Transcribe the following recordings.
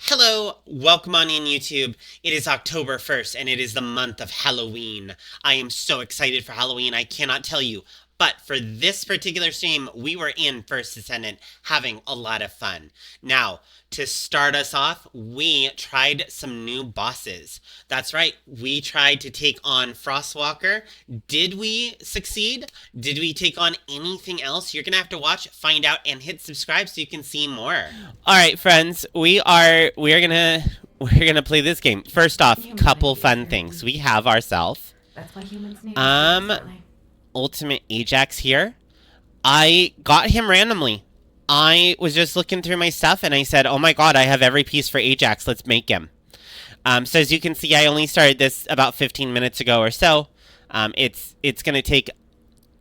Hello, welcome on in YouTube. It is October 1st and it is the month of Halloween. I am so excited for Halloween, I cannot tell you. But for this particular stream, we were in First Descendant having a lot of fun. Now, to start us off, we tried some new bosses. That's right, we tried to take on Frostwalker. Did we succeed? Did we take on anything else? You're gonna have to watch, find out, and hit subscribe so you can see more. All right, friends, we're gonna play this game. First off, couple fun things. We have ourselves Ultimate Ajax here. I got him randomly. I was just looking through my stuff and I said, oh my god, I have every piece for Ajax, let's make him. So as you can see, I only started this about 15 minutes ago or so. It's gonna take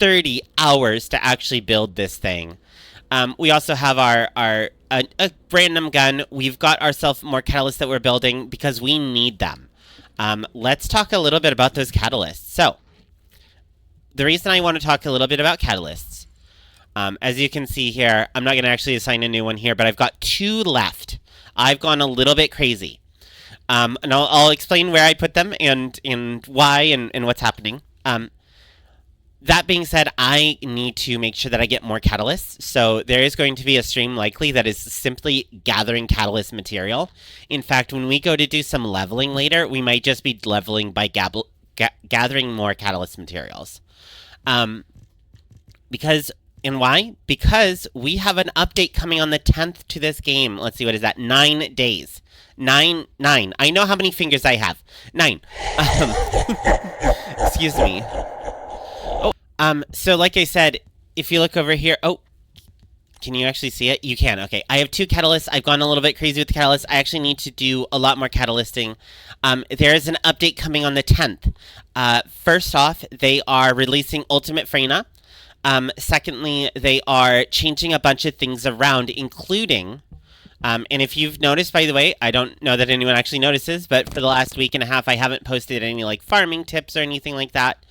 30 hours to actually build this thing. We also have a random gun. We've got ourselves more catalysts that we're building because we need them. Let's talk a little bit about those catalysts. So, the reason I want to talk a little bit about catalysts, as you can see here, I'm not going to actually assign a new one here, but I've got 2 left. I've gone a little bit crazy. And I'll explain where I put them and why and what's happening. That being said, I need to make sure that I get more catalysts. So there is going to be a stream likely that is simply gathering catalyst material. In fact, when we go to do some leveling later, we might just be leveling by gathering more catalyst materials. And why? Because we have an update coming on the 10th to this game. Let's see, what is that? 9 days. 9. I know how many fingers I have. 9. Excuse me. So like I said, if you look over here, can you actually see it? You can, okay. I have 2 catalysts. I've gone a little bit crazy with the catalysts. I actually need to do a lot more catalysting. There is an update coming on the 10th. First off, they are releasing Ultimate Freyna. Secondly, they are changing a bunch of things around, including, and if you've noticed, by the way, I don't know that anyone actually notices, but for the last week and a half, I haven't posted any like farming tips or anything like that.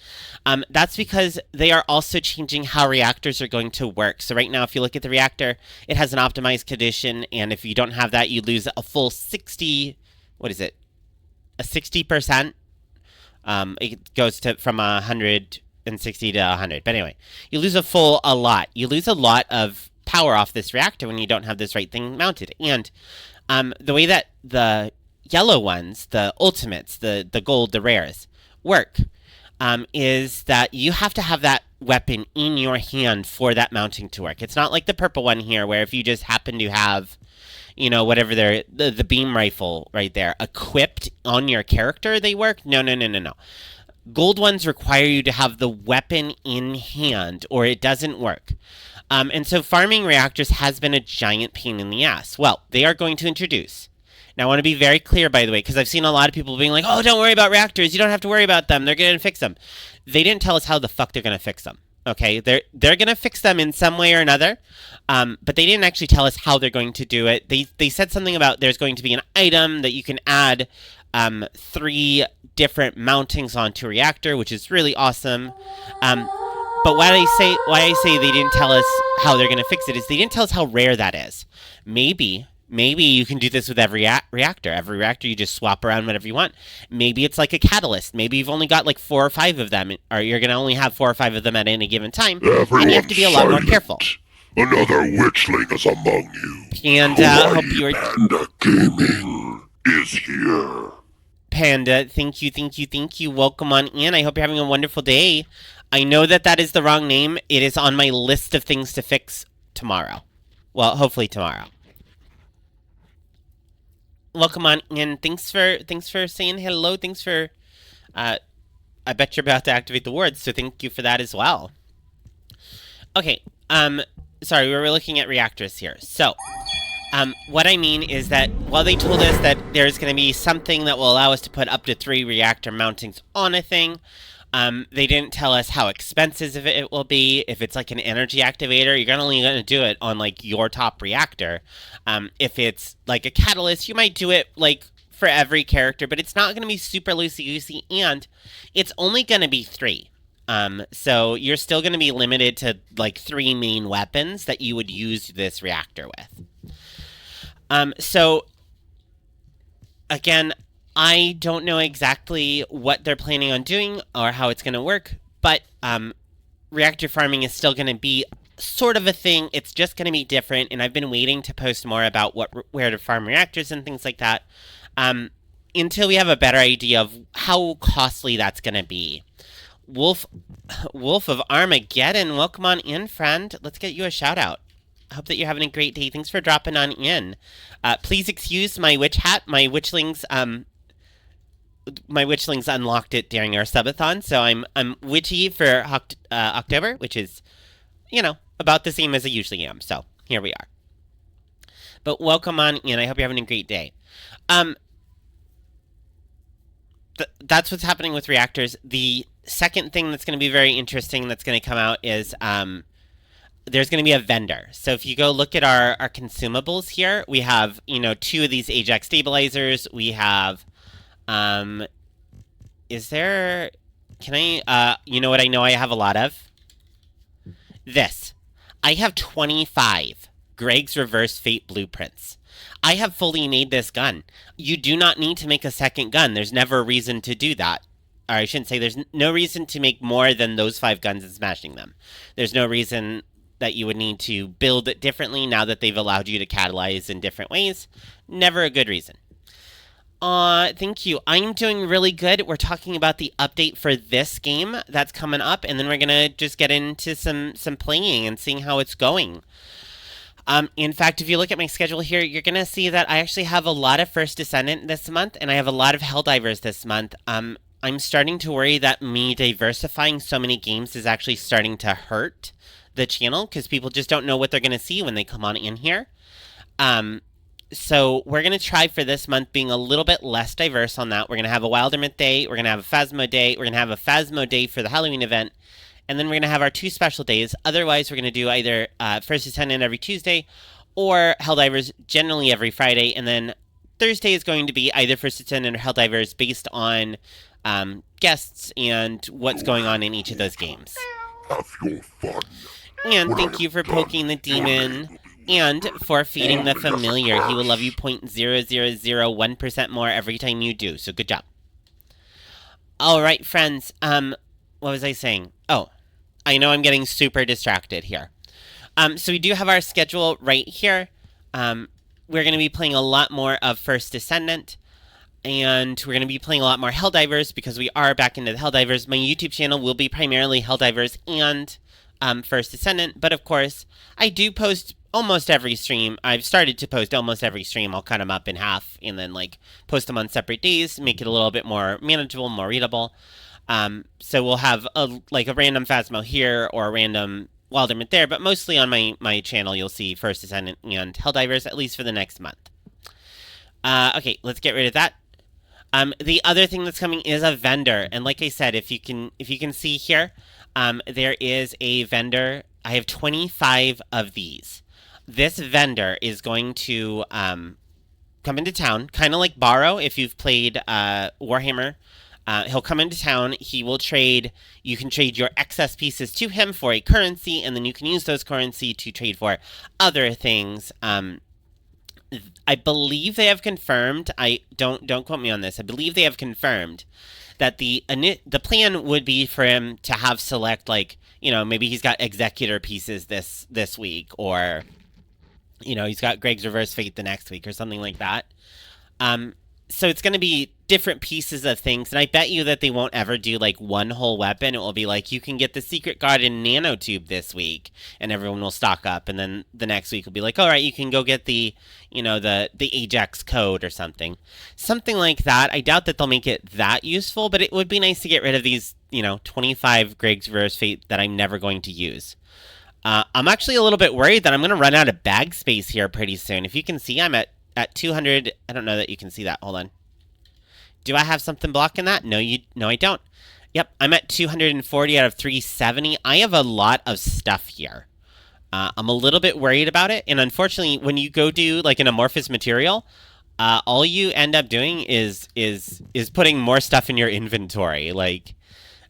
That's because they are also changing how reactors are going to work. So right now, if you look at the reactor, it has an optimized condition, and if you don't have that, you lose a full 60, what is it? A 60%. It goes from 160 to 100. But anyway, you lose a lot. You lose a lot of power off this reactor when you don't have this right thing mounted. And the way that the yellow ones, the ultimates, the gold, the rares, work is that you have to have that weapon in your hand for that mounting to work. It's not like the purple one here, where if you just happen to have, you know, whatever the beam rifle right there equipped on your character, they work. No. Gold ones require you to have the weapon in hand, or it doesn't work. And so farming reactors has been a giant pain in the ass. Well, they are going to introduce. Now, I want to be very clear, by the way, because I've seen a lot of people being like, oh, don't worry about reactors. You don't have to worry about them. They're going to fix them. They didn't tell us how the fuck they're going to fix them. Okay, they're going to fix them in some way or another, but they didn't actually tell us how they're going to do it. They said something about there's going to be an item that you can add 3 different mountings onto a reactor, which is really awesome. But why I say they didn't tell us how they're going to fix it is they didn't tell us how rare that is. Maybe you can do this with every reactor. Every reactor, you just swap around whatever you want. Maybe it's like a catalyst. Maybe you've only got like 4 or 5 of them, or you're going to only have 4 or 5 of them at any given time. Everyone and you have to be a lot more careful. Another witchling is among you. Panda, hope you are... Panda Gaming is here. Panda, thank you. Welcome on in. I hope you're having a wonderful day. I know that is the wrong name. It is on my list of things to fix tomorrow. Well, hopefully tomorrow. Welcome on in. Thanks for saying hello. Thanks for I bet you're about to activate the wards, so thank you for that as well. Okay, sorry, we were looking at reactors here. So, what I mean is that while they told us that there's going to be something that will allow us to put up to 3 reactor mountings on a thing, they didn't tell us how expensive it will be. If it's like an energy activator, you're only going to do it on like your top reactor. If it's like a catalyst, you might do it like for every character, but it's not going to be super loosey-goosey, and it's only going to be 3. So you're still going to be limited to like 3 main weapons that you would use this reactor with. So Again, I don't know exactly what they're planning on doing or how it's going to work, but reactor farming is still going to be sort of a thing. It's just going to be different, and I've been waiting to post more about where to farm reactors and things like that until we have a better idea of how costly that's going to be. Wolf of Armageddon, welcome on in, friend. Let's get you a shout out. I hope that you're having a great day. Thanks for dropping on in. Please excuse my witch hat. My witchlings unlocked it during our subathon, so I'm witchy for October, which is, about the same as I usually am. So here we are. But welcome on in. I hope you're having a great day. That's what's happening with reactors. The second thing that's going to be very interesting that's going to come out is there's going to be a vendor. So if you go look at our consumables here, we have, 2 of these Ajax stabilizers. We have, is there, can I, you know what I know I have a lot of? This. I have 25 Greg's Reverse Fate blueprints. I have fully made this gun. You do not need to make a second gun. There's never a reason to do that. Or I shouldn't say there's no reason to make more than those 5 guns and smashing them. There's no reason that you would need to build it differently now that they've allowed you to catalyze in different ways. Never a good reason. Thank you. I'm doing really good. We're talking about the update for this game that's coming up, and then we're gonna just get into some playing and seeing how it's going. In fact, if you look at my schedule here, you're gonna see that I actually have a lot of First Descendant this month, and I have a lot of Helldivers this month. I'm starting to worry that me diversifying so many games is actually starting to hurt the channel, because people just don't know what they're gonna see when they come on in here. So we're going to try for this month being a little bit less diverse on that. We're going to have a Wildermyth Day. We're going to have a Phasmo Day. We're going to have a Phasmo Day for the Halloween event. And then we're going to have our 2 special days. Otherwise, we're going to do either First Descendant every Tuesday or Helldivers generally every Friday. And then Thursday is going to be either First Descendant or Helldivers based on guests and what's going on in each of those games. Have your fun. And thank you for poking the demon. And for feeding the familiar, he will love you 0.0001% more every time you do. So good job. All right, friends. What was I saying? Oh, I know I'm getting super distracted here. So we do have our schedule right here. We're going to be playing a lot more of First Descendant. And we're going to be playing a lot more Helldivers because we are back into the Helldivers. My YouTube channel will be primarily Helldivers and First Descendant. But of course, I do post almost every stream. I've started to post almost every stream. I'll cut them up in half and then post them on separate days, make it a little bit more manageable, more readable. So we'll have a random Phasmo here or a random Wildermyth there, but mostly on my channel you'll see First Descendant and Helldivers, at least for the next month. Okay, let's get rid of that. The other thing that's coming is a vendor, and like I said, if you can see here, there is a vendor. I have 25 of these. This vendor is going to come into town, kind of like Borrow if you've played Warhammer. He'll come into town. He will trade. You can trade your excess pieces to him for a currency, and then you can use those currency to trade for other things. I believe they have confirmed. I don't quote me on this. I believe they have confirmed that the plan would be for him to have select maybe he's got Executor pieces this week, or he's got Greg's Reverse Fate the next week or something like that. So it's going to be different pieces of things, and I bet you that they won't ever do one whole weapon. It will be you can get the Secret Garden Nanotube this week, and everyone will stock up, and then the next week will be all right, you can go get the Ajax code or something like that. I doubt that they'll make it that useful, but it would be nice to get rid of these 25 Greg's Reverse Fate that I'm never going to use. I'm actually a little bit worried that I'm going to run out of bag space here pretty soon. If you can see, I'm at 200. I don't know that you can see that. Hold on. Do I have something blocking that? No, I don't. Yep, I'm at 240 out of 370. I have a lot of stuff here. I'm a little bit worried about it, and unfortunately, when you go do an amorphous material, all you end up doing is putting more stuff in your inventory.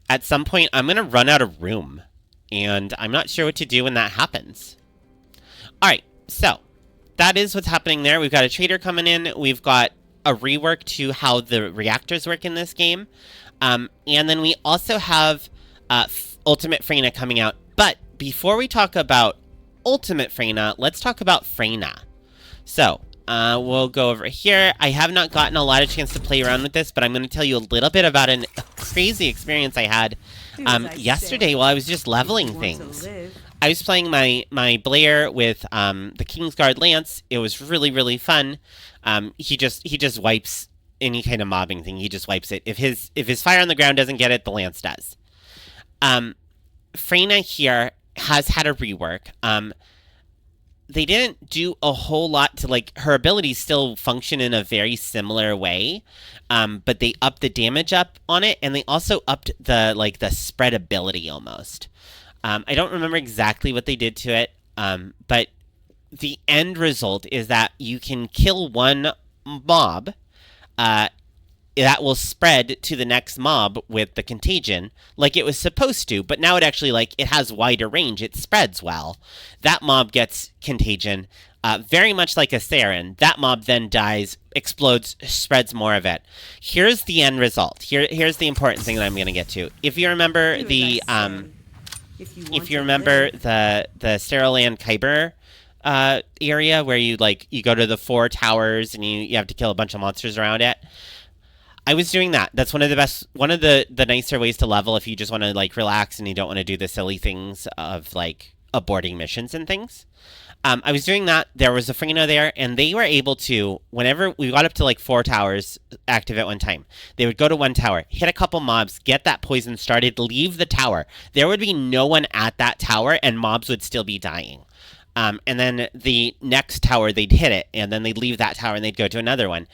At some point, I'm gonna run out of room, and I'm not sure what to do when that happens. All right, so that is what's happening there. We've got a trader coming in. We've got a rework to how the reactors work in this game. And then we also have Ultimate Freyna coming out. But before we talk about Ultimate Freyna, let's talk about Freyna. So, we'll go over here. I have not gotten a lot of chance to play around with this, but I'm going to tell you a little bit about a crazy experience I had yesterday while I was just leveling things. I was playing my Blair with the Kingsguard Lance. It was really, really fun. He just wipes any kind of mobbing thing. He just wipes it. If his fire on the ground doesn't get it, the Lance does. Freyna here has had a rework. They didn't do a whole lot to, like, her abilities still function in a very similar way, but they upped the damage up on it, and they also upped the spread ability almost. I don't remember exactly what they did to it, but the end result is that you can kill one mob, that will spread to the next mob with the contagion, like it was supposed to, but now it actually, it has wider range, it spreads well. That mob gets contagion, very much like a Saren. That mob then dies, explodes, spreads more of it. Here's the end result. Here's the important thing that I'm going to get to. If you remember the Steroland Kyber area where you go to the 4 towers and you have to kill a bunch of monsters around it, I was doing that. That's one of the nicer ways to level if you just want to relax and you don't want to do the silly things of aborting missions and things. I was doing that. There was a Freyna there, and they were able to, whenever we got up to 4 towers active at one time, they would go to one tower, hit a couple mobs, get that poison started, leave the tower. There would be no one at that tower, and mobs would still be dying. And then the next tower, they'd hit it, and then they'd leave that tower, and they'd go to another one.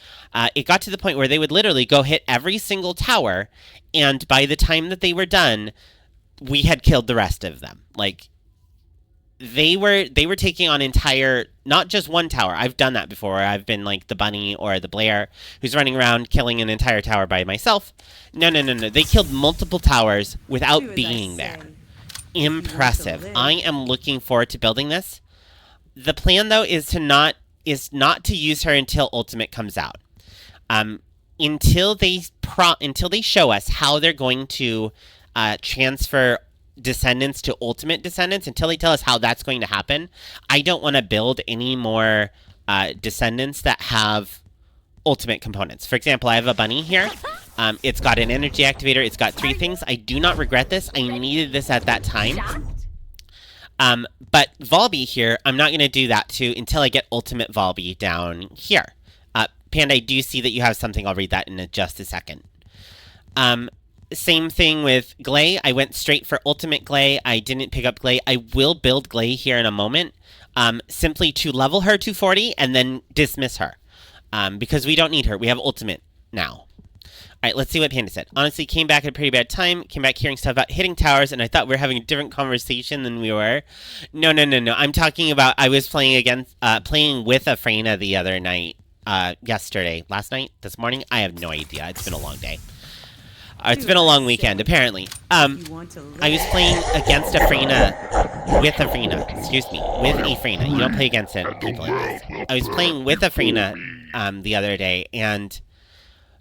It got to the point where they would literally go hit every single tower, and by the time that they were done, we had killed the rest of them. They were taking on entire, not just one tower. I've done that before. I've been the bunny or the Blair who's running around killing an entire tower by myself. No. They killed multiple towers without being there. Impressive. I am looking forward to building this. The plan, though, is not to use her until Ultimate comes out. Until they show us how they're going to transfer Descendants to Ultimate Descendants, until they tell us how that's going to happen, I don't want to build any more Descendants that have Ultimate components. For example, I have a bunny here. It's got an energy activator. It's got 3 things. I do not regret this. I needed this at that time. But Volby here, I'm not going to do that to until I get Ultimate Volby down here. Panda, I do see that you have something. I'll read that in just a second. Same thing with Glay. I went straight for Ultimate Glay. I didn't pick up Glay. I will build Glay here in a moment, simply to level her to 40 and then dismiss her, because we don't need her. We have Ultimate now. All right, let's see what Panda said. Honestly, came back at a pretty bad time. Came back hearing stuff about hitting towers, and I thought we were having a different conversation than we were. No. I'm talking about I was playing with a Freyna the other night, yesterday, last night, this morning. I have no idea. It's been a long day. It's been a long weekend, apparently. I was playing against a Freyna, with a Freyna. You don't play against people like this. I was playing with a Freyna the other day, and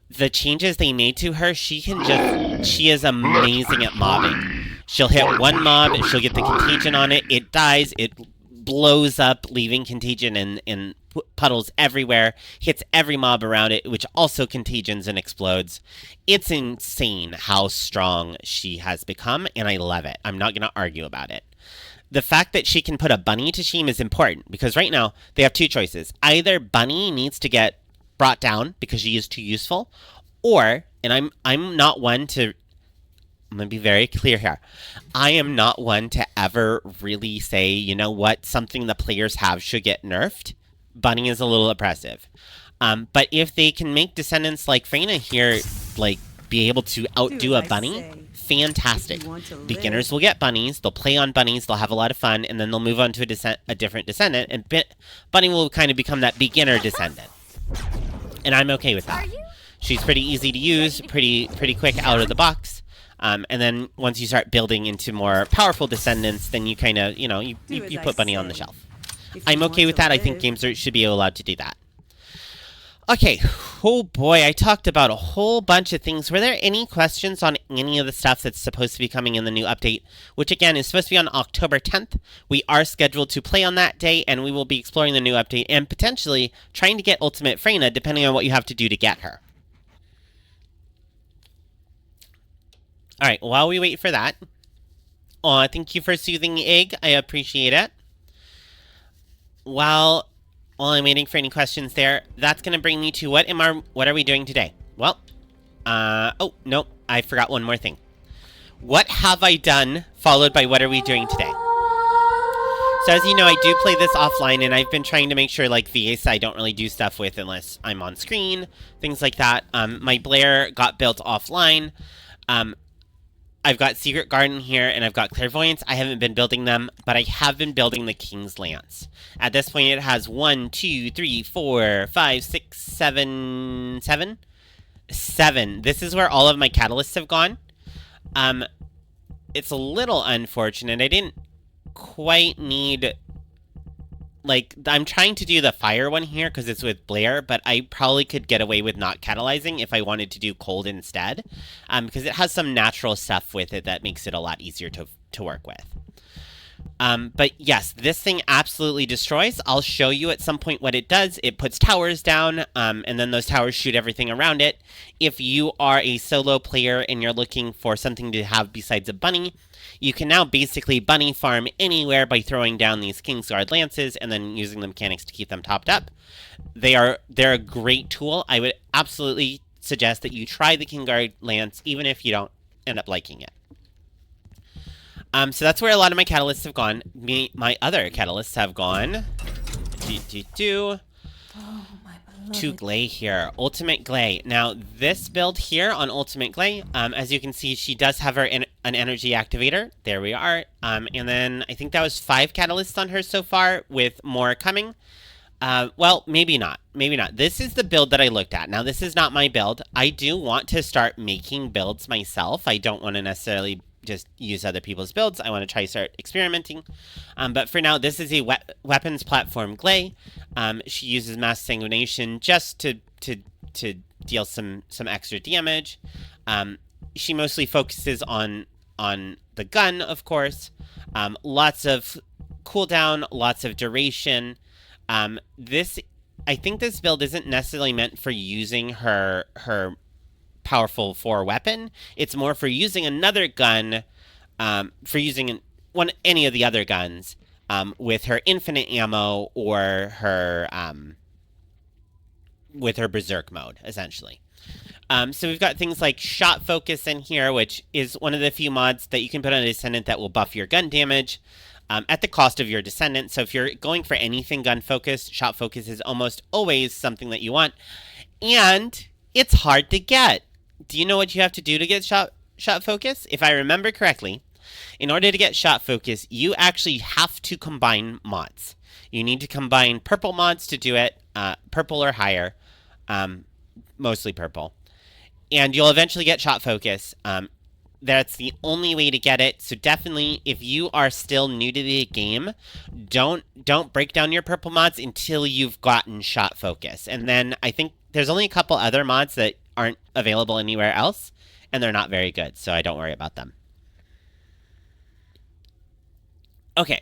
the changes they made to her, she is amazing at mobbing. She'll hit one mob, she'll get the contagion on it, it dies, it blows up, leaving contagion and puddles everywhere, hits every mob around it, which also contagions and explodes. It's insane how strong she has become, and I love it. I'm not going to argue about it. The fact that she can put a bunny to shame is important, because right now they have 2 choices. Either bunny needs to get brought down because she is too useful, or, and I'm not one to, I'm going to be very clear here, I am not one to ever really say, you know what, something the players have should get nerfed. Bunny is a little oppressive. But if they can make Descendants like Freyna here, be able to outdo a bunny, fantastic. Beginners will get bunnies, they'll play on bunnies, they'll have a lot of fun, and then they'll move on to a different Descendant, and bunny will kind of become that beginner Descendant. And I'm okay with that. She's pretty easy to use, pretty quick out of the box. And then once you start building into more powerful Descendants, then you kind of, you put bunny on the shelf. I'm okay with that. I think games should be allowed to do that. Okay. Oh boy, I talked about a whole bunch of things. Were there any questions on any of the stuff that's supposed to be coming in the new update, which again is supposed to be on October 10th? We are scheduled to play on that day, and we will be exploring the new update and potentially trying to get Ultimate Freyna, depending on what you have to do to get her. Alright, while we wait for that... Aw, thank you for soothing the egg. I appreciate it. While I'm waiting for any questions there, that's going to bring me to what are we doing today? Well, oh, no, I forgot one more thing. What have I done, followed by what are we doing today? So as you know, I do play this offline, and I've been trying to make sure, like, VAs I don't really do stuff with unless I'm on screen, things like that. My Blair got built offline. I've got Secret Garden here, and I've got Clairvoyance. I haven't been building them, but I have been building the King's Lance. At this point, it has 1, 2, 3, 4, 5, 6, 7... 7. This is where all of my catalysts have gone. It's a little unfortunate. I didn't quite need... Like, I'm trying to do the fire one here because it's with Blair, but I probably could get away with not catalyzing if I wanted to do cold instead, because it has some natural stuff with it that makes it a lot easier to work with. But yes, this thing absolutely destroys. I'll show you at some point what it does. It puts towers down, and then those towers shoot everything around it. If you are a solo player and you're looking for something to have besides a bunny, you can now basically bunny farm anywhere by throwing down these Kingsguard lances and then using the mechanics to keep them topped up. They're a great tool. I would absolutely suggest that you try the Kingsguard lance, even if you don't end up liking it. So that's where a lot of my catalysts have gone. My other catalysts have gone to Glay here. Ultimate Glay. Now, this build here on Ultimate Glay, as you can see, she does have an energy activator. There we are. And then I think that was 5 catalysts on her so far, with more coming. Well, maybe not. Maybe not. This is the build that I looked at. Now, this is not my build. I do want to start making builds myself. I don't want to necessarily just use other people's builds. I want to try start experimenting. But for now, this is a weapons platform Glay. She uses mass sanguination just to deal some extra damage. She mostly focuses on the gun, of course. Lots of cooldown, lots of duration. I think this build isn't necessarily meant for using her powerful 4 weapon. It's more for using another gun, for using any of the other guns, with her infinite ammo or her with her berserk mode, essentially. So we've got things like shot focus in here, which is one of the few mods that you can put on a Descendant that will buff your gun damage at the cost of your Descendant. So if you're going for anything gun focused, shot focus is almost always something that you want. And it's hard to get. Do you know what you have to do to get shot focus? If I remember correctly, in order to get shot focus, you actually have to combine mods. You need to combine purple mods to do it, purple or higher, mostly purple. And you'll eventually get shot focus. That's the only way to get it. So definitely, if you are still new to the game, don't break down your purple mods until you've gotten shot focus. And then I think there's only a couple other mods that aren't available anywhere else, and they're not very good, so I don't worry about them. Okay.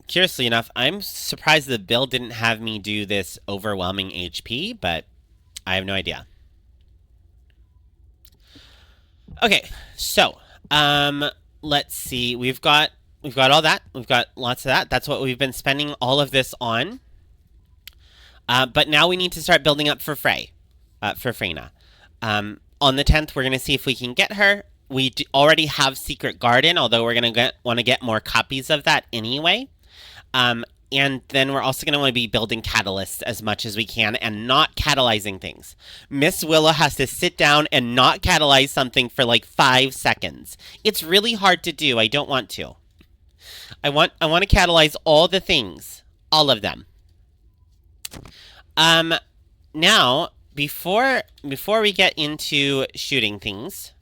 Curiously enough, I'm surprised the build didn't have me do this overwhelming HP, but I have no idea. Okay, so let's see. We've got all that. We've got lots of that. That's what we've been spending all of this on. But now we need to start building up for Freyna. On the 10th, we're going to see if we can get her. We already have Secret Garden, although we're going to want to get more copies of that anyway. And then we're also going to want to be building catalysts as much as we can and not catalyzing things. Miss Willow has to sit down and not catalyze something for like 5 seconds. It's really hard to do. I don't want to. I want to catalyze all the things. All of them. Now, before we get into shooting things,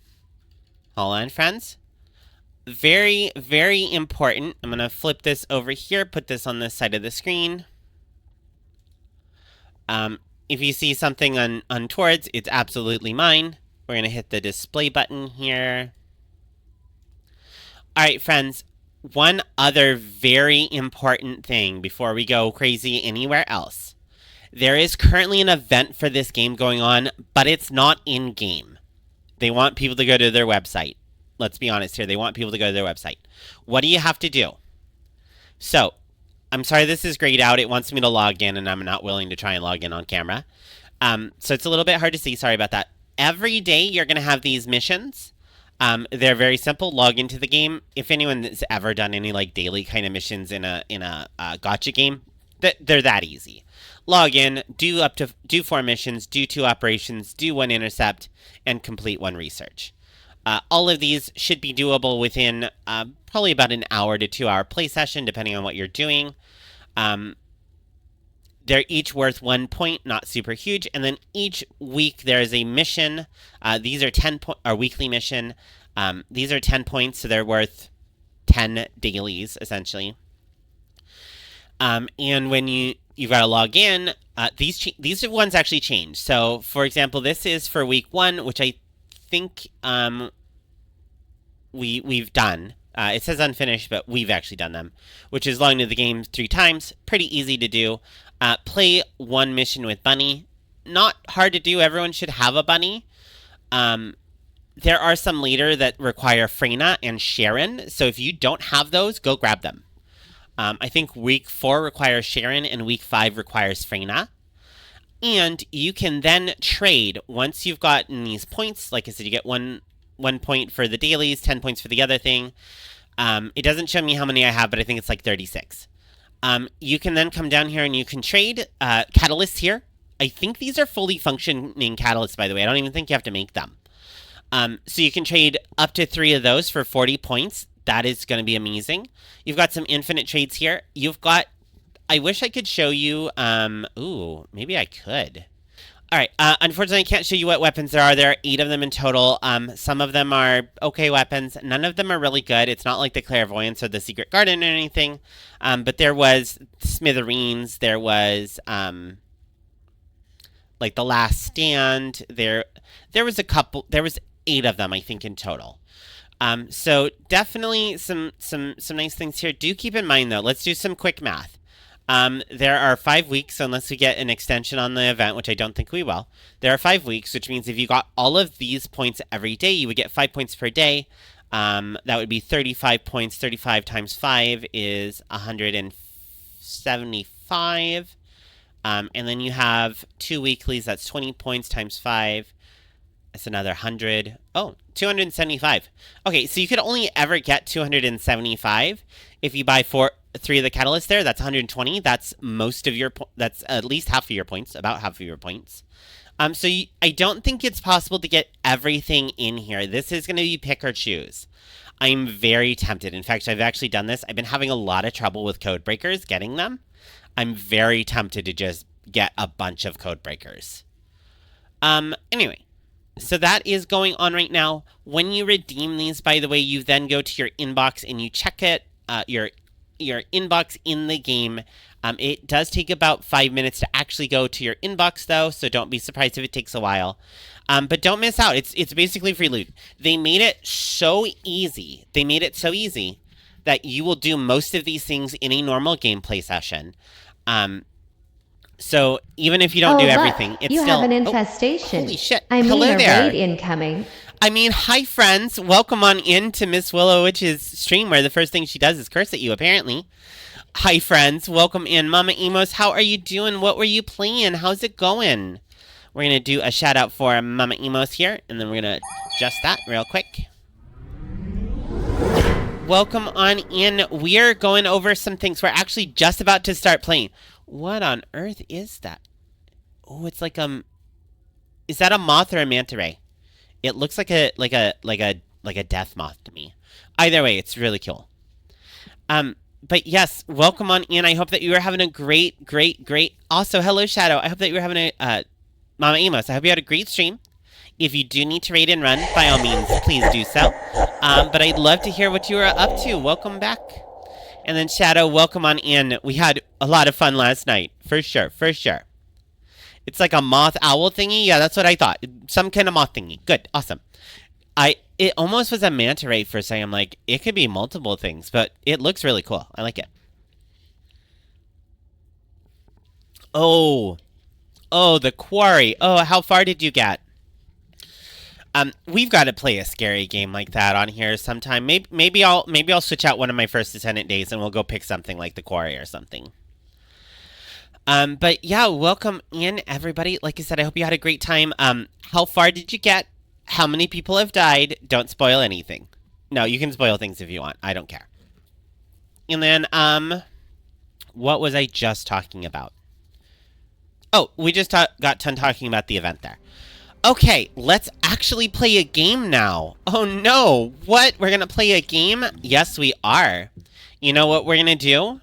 hold on, friends. Very, very important. I'm going to flip this over here, put this on this side of the screen. If you see something untowards, it's absolutely mine. We're going to hit the display button here. All right, friends. One other very important thing before we go crazy anywhere else. There is currently an event for this game going on, but it's not in-game. They want people to go to their website. Let's be honest here. They want people to go to their website. What do you have to do? So, I'm sorry this is grayed out. It wants me to log in, and I'm not willing to try and log in on camera. So it's a little bit hard to see. Sorry about that. Every day you're going to have these missions. They're very simple. Log into the game. If anyone has ever done any like daily kind of missions in a gacha game, they're that easy. Log in, do 4 missions, do 2 operations, do 1 intercept, and complete 1 research. All of these should be doable within probably about an hour to 2 hour play session, depending on what you're doing. They're each worth 1 point, not super huge. And then each week there is a mission. These are 10 weekly mission. These are 10 points, so they're worth 10 dailies essentially. And when you've got to log in, these ones actually change. So, for example, this is for week 1, which I think we've done. It says unfinished, but we've actually done them, which is log into the game 3 times. Pretty easy to do. Play 1 mission with Bunny. Not hard to do. Everyone should have a Bunny. There are some later that require Freyna and Sharon. So if you don't have those, go grab them. I think week 4 requires Sharon and week 5 requires Freyna. And you can then trade once you've gotten these points. Like I said, you get one point for the dailies, 10 points for the other thing. It doesn't show me how many I have, but I think it's like 36. You can then come down here and you can trade catalysts here. I think these are fully functioning catalysts, by the way. I don't even think you have to make them. So you can trade up to 3 of those for 40 points. That is going to be amazing. You've got some infinite trades here. You've got... I wish I could show you... ooh, maybe I could. All right. Unfortunately, I can't show you what weapons there are. There are 8 of them in total. Some of them are okay weapons. None of them are really good. It's not like the Clairvoyance or the Secret Garden or anything. But there was Smithereens. There was... like the Last Stand. There was a couple... There was 8 of them, I think, in total. So definitely some nice things here. Do keep in mind, though, let's do some quick math. There are 5 weeks, unless we get an extension on the event, which I don't think we will. There are 5 weeks, which means if you got all of these points every day, you would get 5 points per day. That would be 35 points. 35 times 5 is 175. And then you have 2 weeklies. That's 20 points times 5. That's another 100. Oh, 275. Okay, so you could only ever get 275 if you buy 3 of the catalysts there. That's 120. That's most of your that's at least half of your points, about half of your points. I don't think it's possible to get everything in here. This is going to be pick or choose. I'm very tempted. In fact, I've actually done this. I've been having a lot of trouble with code breakers getting them. I'm very tempted to just get a bunch of code breakers. Anyway. So that is going on right now. When you redeem these, by the way, you then go to your inbox and you check it, your inbox in the game. It does take about 5 minutes to actually go to your inbox, though, so don't be surprised if it takes a while. But don't miss out. It's basically free loot. They made it so easy. They made it so easy that you will do most of these things in a normal gameplay session. So even if you don't do everything, it's you still... have an infestation. Holy shit. Hello there. Raid incoming. Hi friends. Welcome on in to Miss Willow Witch's stream where the first thing she does is curse at you, apparently. Hi friends. Welcome in. Mama Emos, how are you doing? What were you playing? How's it going? We're going to do a shout out for Mama Emos here, and then we're going to adjust that real quick. Welcome on in. We're going over some things. We're actually just about to start playing. What on earth is that? Oh, it's like is that a moth or a manta ray? It looks like a death moth to me. Either way, it's really cool. But yes, welcome on in. I hope that you are having a great. Also, hello Shadow. I hope that you were having a Mama Amos. I hope you had a great stream. If you do need to raid and run, by all means, please do so. But I'd love to hear what you are up to. Welcome back. And then Shadow, welcome on in. We had a lot of fun last night, for sure. It's like a moth owl thingy. Yeah, that's what I thought. Some kind of moth thingy. Good. Awesome. It almost was a manta ray for a second. I'm like, it could be multiple things, but it looks really cool. I like it. Oh, the quarry. Oh, how far did you get? We've got to play a scary game like that on here sometime. Maybe I'll switch out one of my First Descendant days and we'll go pick something like the quarry or something. But yeah, welcome in everybody. Like I said, I hope you had a great time. How far did you get? How many people have died? Don't spoil anything. No, you can spoil things if you want. I don't care. And then, what was I just talking about? Oh, we just got done talking about the event there. Okay, let's actually play a game now. Oh no, what? We're gonna play a game? Yes, we are. You know what we're gonna do?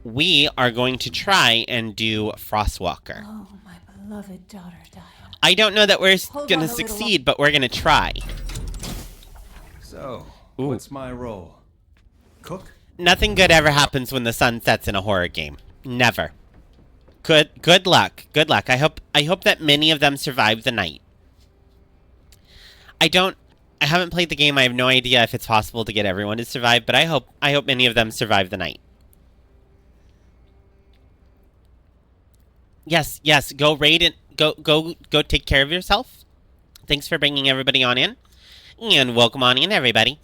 We are going to try and do Frostwalker. Oh, my beloved daughter died. I don't know that we're gonna succeed, but we're gonna try. So, what's my role? Cook? Nothing good ever happens when the sun sets in a horror game. Never. Good luck. Good luck. I hope that many of them survive the night. I haven't played the game. I have no idea if it's possible to get everyone to survive, but I hope many of them survive the night. Yes, go raid and go take care of yourself. Thanks for bringing everybody on in. And welcome on in, everybody.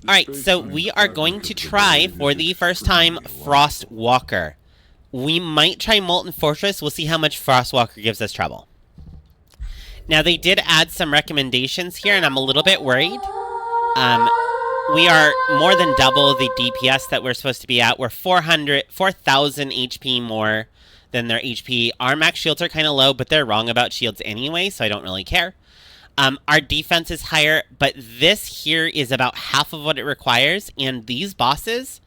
Alright, so we are going to try, for the first time, Frostwalker. We might try Molten Fortress. We'll see how much Frostwalker gives us trouble. Now, they did add some recommendations here, and I'm a little bit worried. We are more than double the DPS that we're supposed to be at. We're 4,000 HP more than their HP. Our max shields are kind of low, but they're wrong about shields anyway, so I don't really care. Our defense is higher, but this here is about half of what it requires, and these bosses,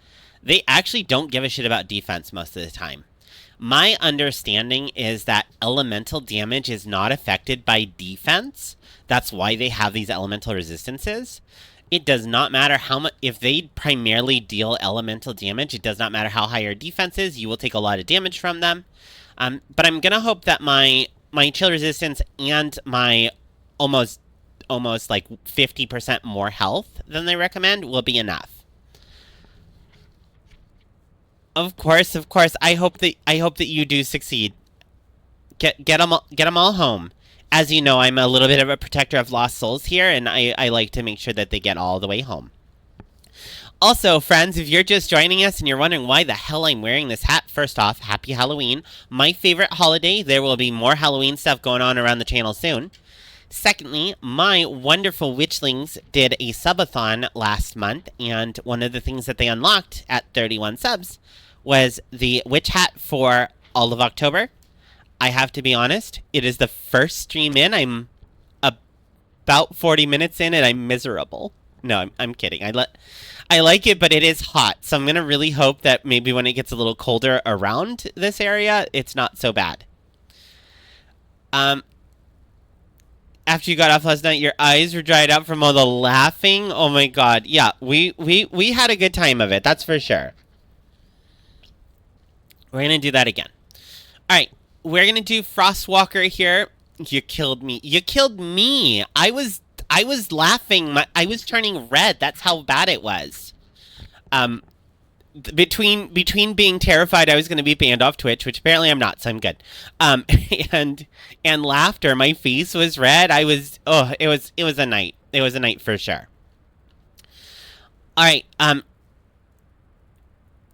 they actually don't give a shit about defense most of the time. My understanding is that elemental damage is not affected by defense. That's why they have these elemental resistances. It does not matter how much, if they primarily deal elemental damage, it does not matter how high your defense is, you will take a lot of damage from them. But I'm gonna hope that my chill resistance and my almost like 50% more health than they recommend will be enough. Of course. I hope that you do succeed. Get them all home. As you know, I'm a little bit of a protector of lost souls here, and I like to make sure that they get all the way home. Also, friends, if you're just joining us and you're wondering why the hell I'm wearing this hat, first off, happy Halloween. My favorite holiday. There will be more Halloween stuff going on around the channel soon. Secondly, my wonderful witchlings did a subathon last month, and one of the things that they unlocked at 31 subs was the witch hat for all of October. I have to be honest, it is the first stream in. I'm about 40 minutes in, and I'm miserable. No, I'm kidding. I like it, but it is hot, so I'm going to really hope that maybe when it gets a little colder around this area, it's not so bad. After you got off last night, your eyes were dried out from all the laughing. Oh my god. Yeah, we had a good time of it, that's for sure. We're going to do that again. Alright, we're going to do Frostwalker here. You killed me. You killed me! I was laughing. I was turning red. That's how bad it was. Between being terrified I was going to be banned off Twitch, which apparently I'm not, so I'm good. And laughter, my face was red. It was a night. It was a night for sure. All right,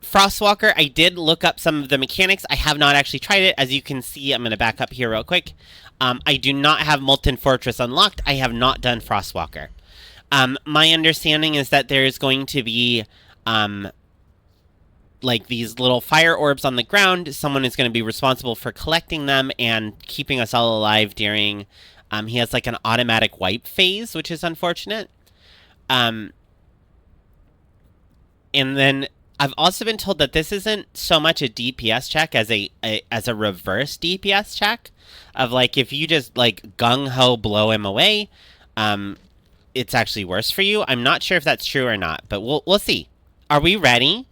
Frostwalker, I did look up some of the mechanics. I have not actually tried it. As you can see, I'm going to back up here real quick. I do not have Molten Fortress unlocked. I have not done Frostwalker. My understanding is that there is going to be like these little fire orbs on the ground. Someone is going to be responsible for collecting them and keeping us all alive during... he has like an automatic wipe phase, which is unfortunate. And then I've also been told that this isn't so much a DPS check as a reverse DPS check. Of like, if you just like gung-ho blow him away, it's actually worse for you. I'm not sure if that's true or not, but we'll see. Are we ready?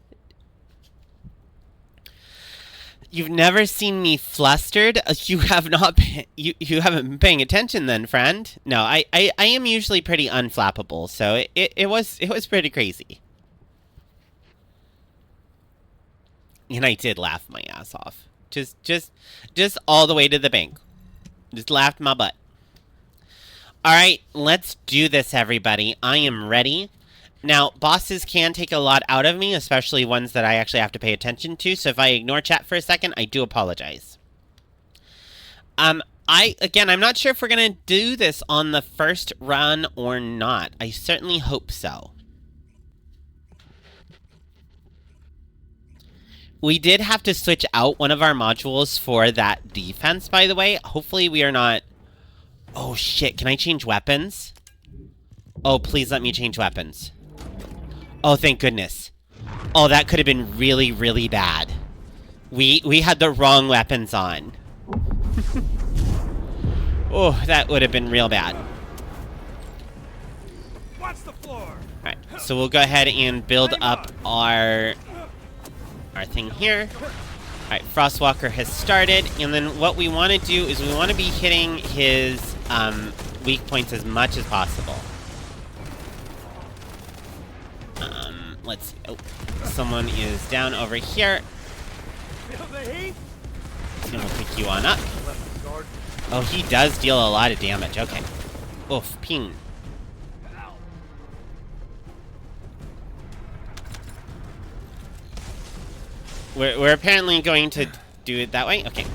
You've never seen me flustered? You have not been, you haven't been paying attention then, friend. No, I am usually pretty unflappable, so it was pretty crazy. And I did laugh my ass off. Just all the way to the bank. Just laughed my butt. Alright, let's do this, everybody. I am ready. Now, bosses can take a lot out of me, especially ones that I actually have to pay attention to, so if I ignore chat for a second, I do apologize. Again, I'm not sure if we're gonna do this on the first run or not. I certainly hope so. We did have to switch out one of our modules for that defense, by the way. Hopefully we are not... Oh, shit. Can I change weapons? Oh, please let me change weapons. Oh, thank goodness. Oh, that could have been really, really bad. We had the wrong weapons on. Oh, that would have been real bad. Watch the floor. Alright, so we'll go ahead and build up our thing here. Alright, Frostwalker has started, and then what we want to do is we want to be hitting his weak points as much as possible. Let's see. Oh, someone is down over here. Feel the heat? And we'll pick you on up. Oh, he does deal a lot of damage. Okay. Oof, ping. We're apparently going to do it that way? Okay.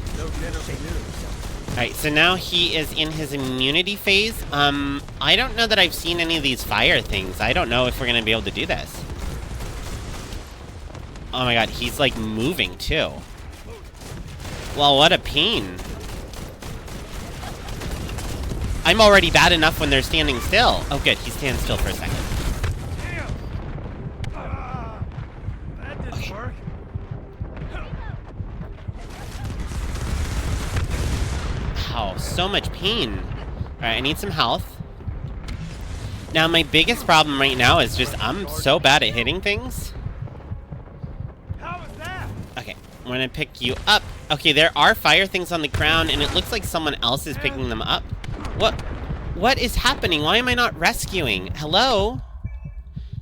Alright, so now he is in his immunity phase. I don't know that I've seen any of these fire things. I don't know if we're going to be able to do this. Oh my god, he's like moving too. Well, what a pain. I'm already bad enough when they're standing still. Oh good, he's standing still for a second. That didn't work. Ow, so much pain. Alright, I need some health. Now, my biggest problem right now is just I'm so bad at hitting things. How was that? Okay, I'm gonna pick you up. Okay, there are fire things on the ground, and it looks like someone else is picking them up. What is happening? Why am I not rescuing? Hello?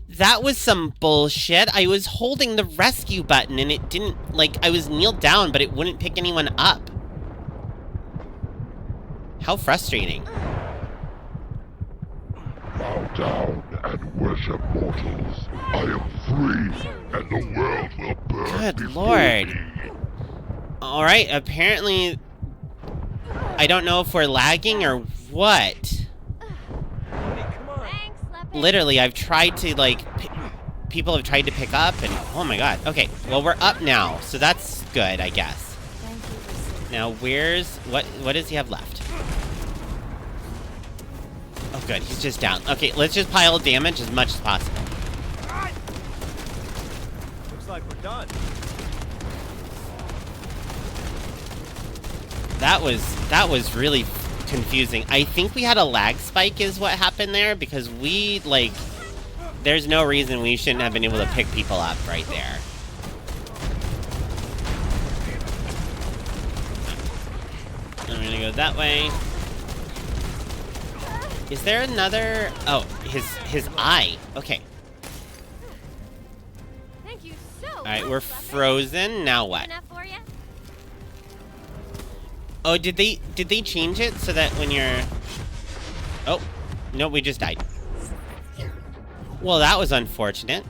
That was some bullshit. I was holding the rescue button, and it didn't, like, I was kneeled down, but it wouldn't pick anyone up. How frustrating. Bow down and worship mortals. I am free, and the world will burn Good before lord. me. Alright, apparently... I don't know if we're lagging or what. Literally, I've tried to, like... people have tried to pick up, and... Oh my god. Okay, well, we're up now, so that's good, I guess. Now, where's... What does he have left? Oh, good. He's just down. Okay, let's just pile damage as much as possible. Looks like we're done. That was really confusing. I think we had a lag spike is what happened there, because we, like... There's no reason we shouldn't have been able to pick people up right there. I'm gonna go that way. Is there another... Oh, his eye. Okay. Thank you so Alright, we're frozen. Now what? Enough for ya? Oh, did they change it so that when you're... Oh, no, we just died. Well, that was unfortunate.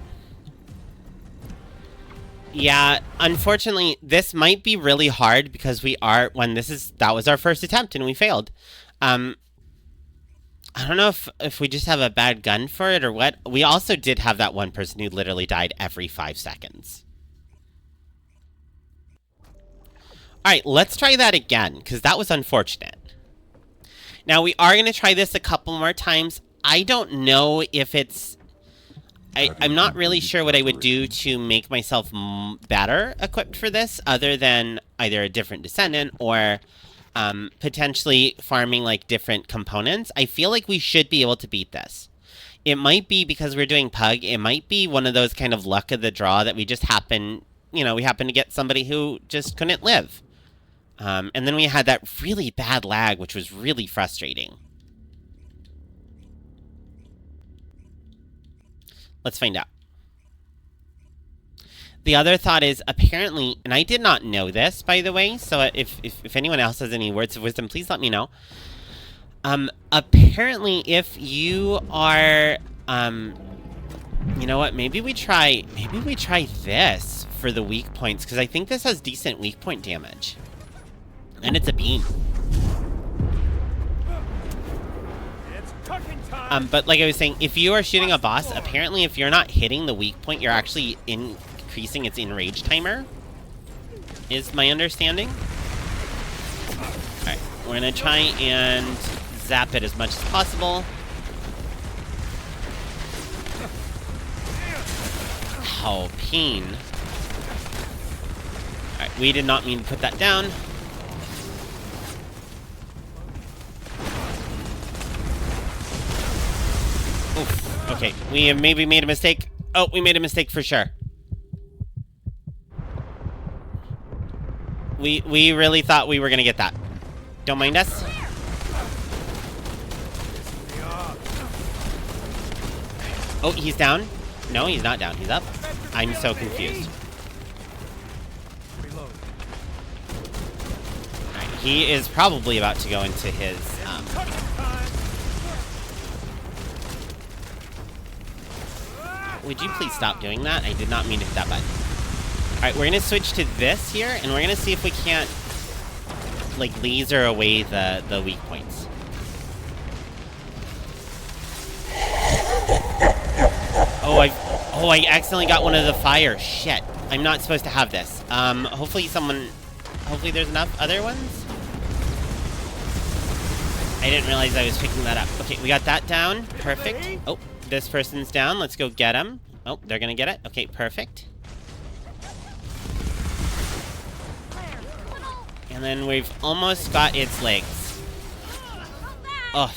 Yeah, unfortunately, this might be really hard because we are... That was our first attempt and we failed. I don't know if we just have a bad gun for it or what. We also did have that one person who literally died every 5 seconds. Alright, let's try that again, because that was unfortunate. Now, we are going to try this a couple more times. I don't know if it's... I'm not really sure what I would do to make myself better equipped for this, other than either a different Descendant or... potentially farming, like, different components. I feel like we should be able to beat this. It might be because we're doing Pug. It might be one of those kind of luck of the draw that we just happen we happened to get somebody who just couldn't live. And then we had that really bad lag, which was really frustrating. Let's find out. The other thought is, apparently, and I did not know this, by the way, so if anyone else has any words of wisdom, please let me know. Apparently, if you are, you know what, maybe we try this for the weak points, because I think this has decent weak point damage. And it's a beam. It's cooking time. But like I was saying, if you are shooting a boss, apparently if you're not hitting the weak point, you're actually increasing its enrage timer, is my understanding. Alright, we're gonna try and zap it as much as possible. Ow, pain. Alright, we did not mean to put that down. Oof. Okay, we have maybe made a mistake. Oh, we made a mistake for sure. We really thought we were gonna get that. Don't mind us. Oh, he's down? No, he's not down. He's up. I'm so confused. Reload. Alright, he is probably about to go into his, Cooking time. Would you please stop doing that? I did not mean to hit that button. Alright, we're gonna switch to this here, and we're gonna see if we can't, like, laser away the weak points. Oh, I accidentally got one of the fire. Shit. I'm not supposed to have this. Hopefully there's enough other ones? I didn't realize I was picking that up. Okay, we got that down. Perfect. Oh, this person's down. Let's go get him. Oh, they're gonna get it. Okay, perfect. And then we've almost got its legs. Oh,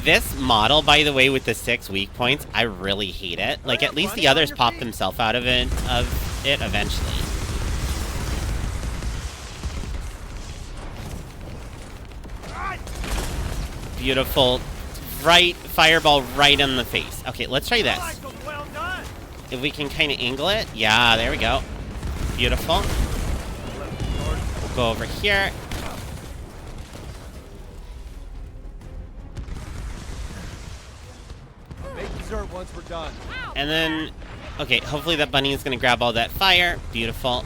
this model, by the way, with the 6 weak points, I really hate it. Like, at least the others pop themselves out of it eventually. Beautiful. Right, fireball right in the face. Okay, let's try this. Well done. If we can kind of angle it. Yeah, there we go. Beautiful. We'll go over here. Make dessert once we're done. And then, okay, hopefully that bunny is going to grab all that fire. Beautiful.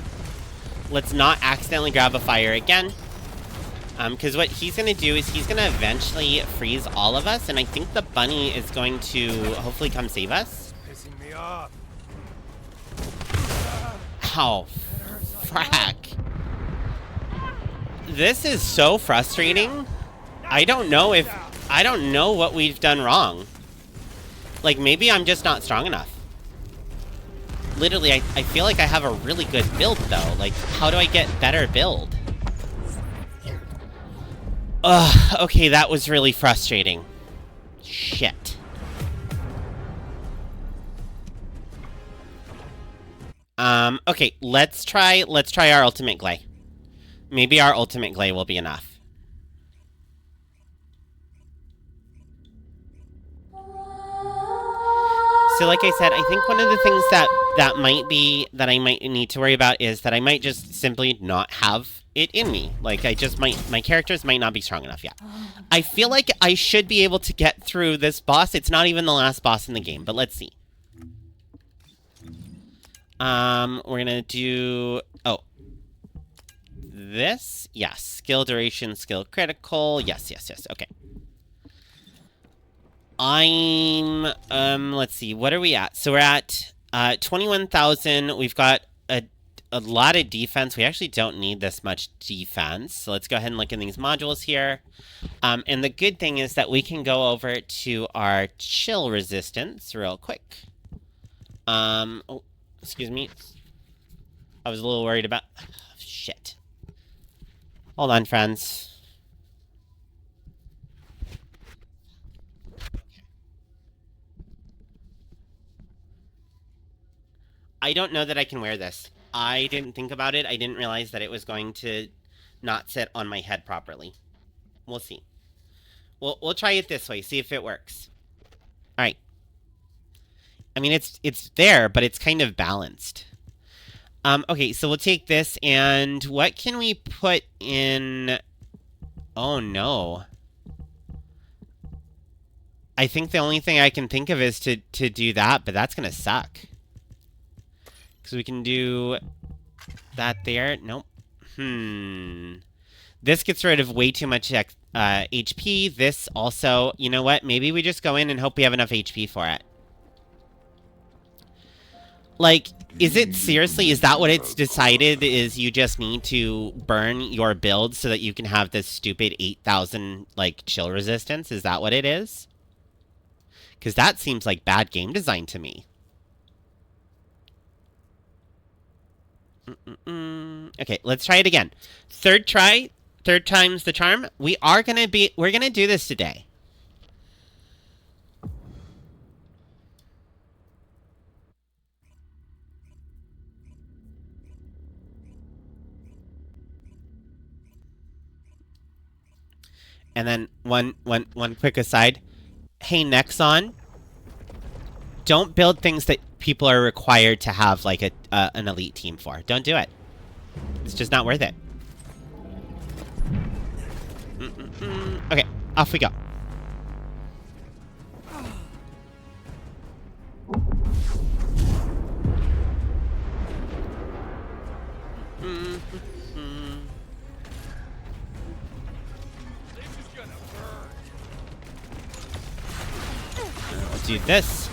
Let's not accidentally grab a fire again. Because what he's going to do is he's going to eventually freeze all of us, and I think the bunny is going to hopefully come save us. Pissing me off. Oh, frack. This is so frustrating. I don't know what we've done wrong. Like, maybe I'm just not strong enough. Literally, I feel like I have a really good build, though. Like, how do I get better build? Ugh, okay, that was really frustrating. Shit. Okay, let's try our ultimate glay. Maybe our ultimate glay will be enough. So like I said, I think one of the things that I might need to worry about is that I might just simply not have it in me. Like, my characters might not be strong enough yet. I feel like I should be able to get through this boss. It's not even the last boss in the game, but let's see. We're gonna do, this, yes, skill duration, skill critical, yes, okay. Let's see, what are we at? So we're at, 21,000, we've got a lot of defense. We actually don't need this much defense, so let's go ahead and look in these modules here. And the good thing is that we can go over to our chill resistance real quick. Oh, excuse me. I was a little worried about... shit. Hold on, friends. I don't know that I can wear this. I didn't think about it. I didn't realize that it was going to not sit on my head properly. We'll see. We'll try it this way, see if it works. All right. I mean, it's there, but it's kind of balanced. Okay, so we'll take this, and what can we put in? Oh, no. I think the only thing I can think of is to do that, but that's gonna suck. Because we can do that there. Nope. This gets rid of way too much HP. This also, you know what? Maybe we just go in and hope we have enough HP for it. Like, is it seriously, is that what it's decided, is you just need to burn your build so that you can have this stupid 8,000, like, chill resistance? Is that what it is? Because that seems like bad game design to me. Okay, let's try it again. Third try, third time's the charm. We're gonna do this today. And then one quick aside. Hey, Nexon, don't build things that people are required to have, like, an elite team for. Don't do it. It's just not worth it. Okay, off we go. Do this.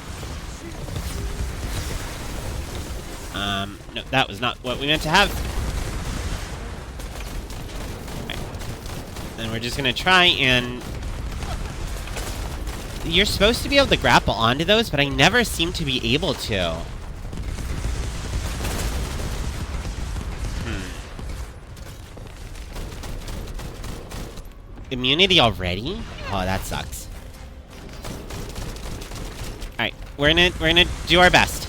No, that was not what we meant to have. Right. Then we're just gonna try and... You're supposed to be able to grapple onto those, but I never seem to be able to. Immunity already? Oh, that sucks. Alright, we're gonna do our best.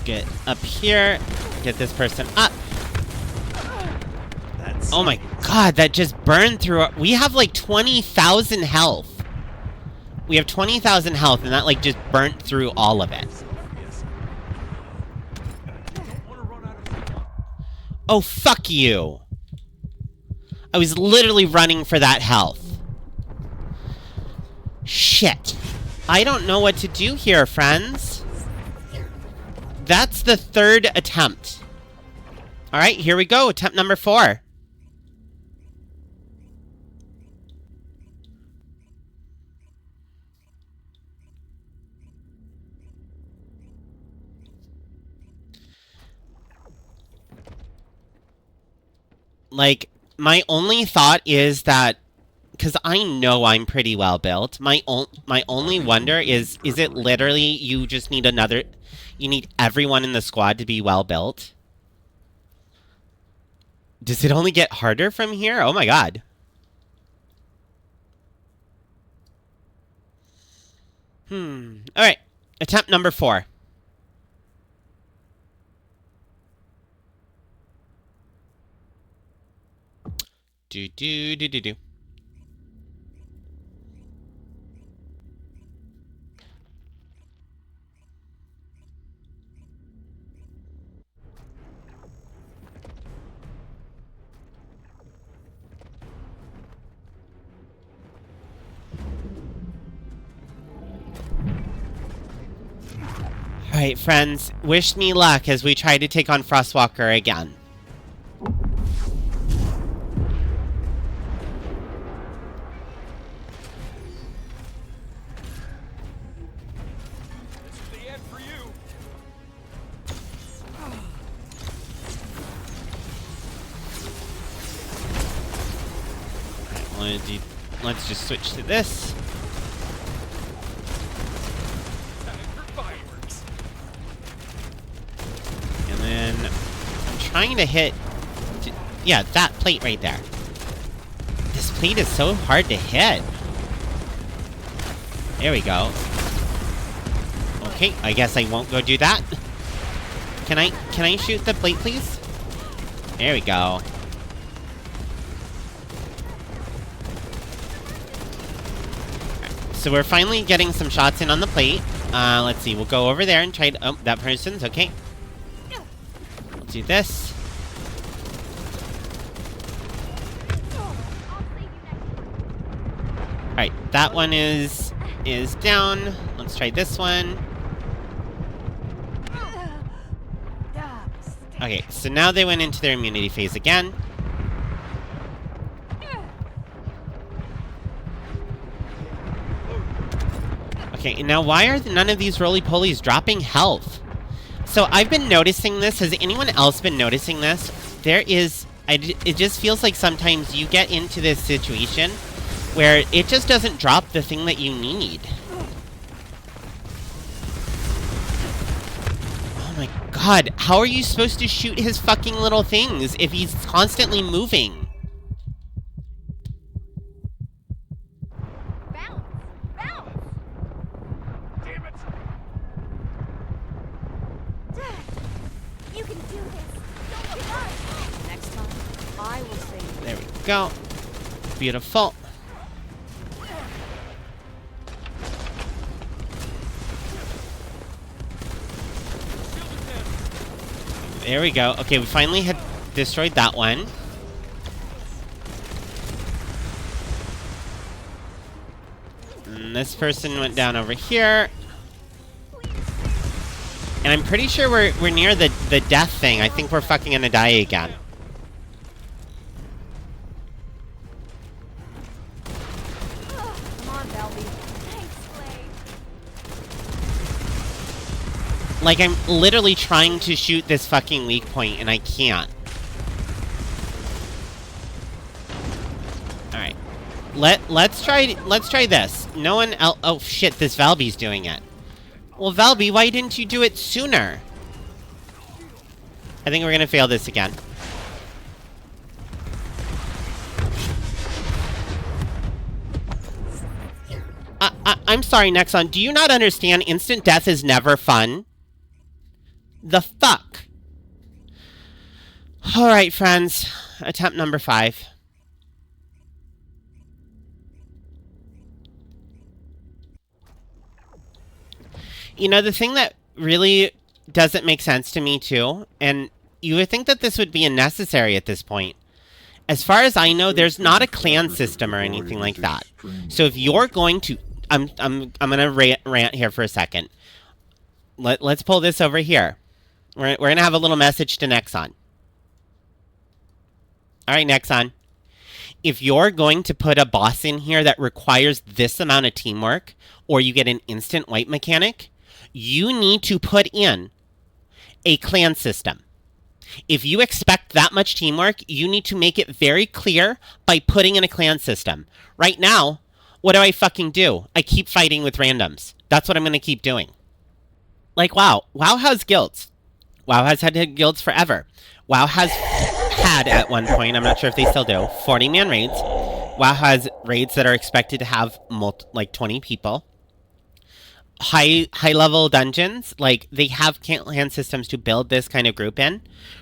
Get up here, get this person up. Oh my god, that just burned through we have like 20,000 health. We have 20,000 health, and that like just burnt through all of it. Oh, fuck you. I was literally running for that health. Shit. I don't know what to do here, friends. That's the third attempt. Alright, here we go. Attempt number 4. Like, my only thought is that, because I know I'm pretty well built, my only wonder is it literally you just need you need everyone in the squad to be well built? Does it only get harder from here? Oh my god. Alright, attempt number 4. Do. Alright, friends, wish me luck as we try to take on Frostwalker again. Let's just switch to this. And then I'm trying to hit... Yeah, that plate right there. This plate is so hard to hit. There we go. Okay, I guess I won't go do that. Can I shoot the plate, please? There we go. So we're finally getting some shots in on the plate. Let's see, we'll go over there and try to... Oh, that person's okay. We'll do this. Alright, that one is down. Let's try this one. Okay, so now they went into their immunity phase again. Okay, and now why are none of these roly-polies dropping health? So I've been noticing this. Has anyone else been noticing this? It just feels like sometimes you get into this situation where it just doesn't drop the thing that you need. Oh my god, how are you supposed to shoot his fucking little things if he's constantly moving? There we go. Beautiful. There we go. Okay, we finally had destroyed that one. And this person went down over here. And I'm pretty sure we're near the death thing. I think we're fucking gonna die again. Like, I'm literally trying to shoot this fucking weak point, and I can't. Alright. Let's try this. No one else... Oh, shit, this Valby's doing it. Well, Valby, why didn't you do it sooner? I think we're gonna fail this again. I'm sorry, Nexon. Do you not understand instant death is never fun? The fuck? Alright, friends. Attempt number 5. You know, the thing that really doesn't make sense to me, too, and you would think that this would be unnecessary at this point. As far as I know, there's not a clan system or anything like that. So if you're going to... I'm gonna rant here for a second. Let's pull this over here. We're gonna have a little message to Nexon. Alright, Nexon. If you're going to put a boss in here that requires this amount of teamwork, or you get an instant wipe mechanic, you need to put in a clan system. If you expect that much teamwork, you need to make it very clear by putting in a clan system. Right now, what do I fucking do? I keep fighting with randoms. That's what I'm gonna keep doing. Like, WoW. WoW has guilds. WoW has had guilds forever. WoW has had, at one point, I'm not sure if they still do, 40-man raids. WoW has raids that are expected to have, like, 20 people. High-level dungeons, like, they have clan systems to build this kind of group in.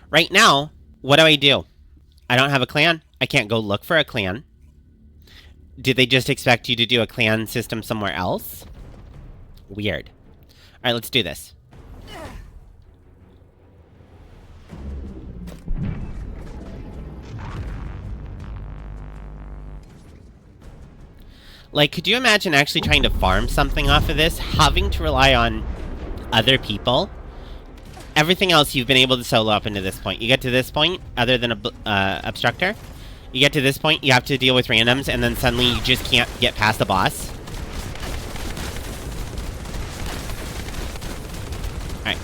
Right now, what do? I don't have a clan. I can't go look for a clan. Did they just expect you to do a clan system somewhere else? Weird. Alright, let's do this. Like, could you imagine actually trying to farm something off of this? Having to rely on other people? Everything else you've been able to solo up into this point. You get to this point, other than a obstructor. You get to this point, you have to deal with randoms, and then suddenly you just can't get past the boss. Alright.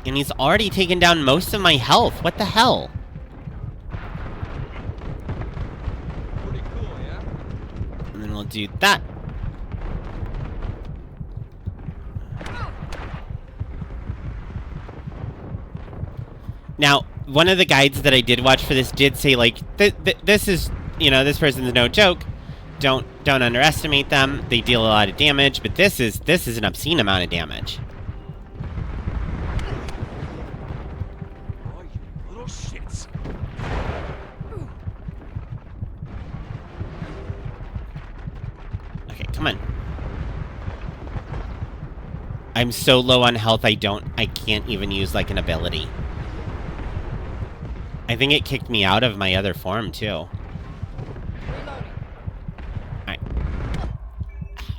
And he's already taken down most of my health. What the hell? Pretty cool, yeah? And then we'll do that. Now, one of the guides that I did watch for this did say, like, this is, you know, this person's no joke. Don't Don't underestimate them. They deal a lot of damage, but this is an obscene amount of damage. Oh, you little shits. Okay, come on. I'm so low on health, I can't even use, like, an ability. I think it kicked me out of my other form, too. Alright.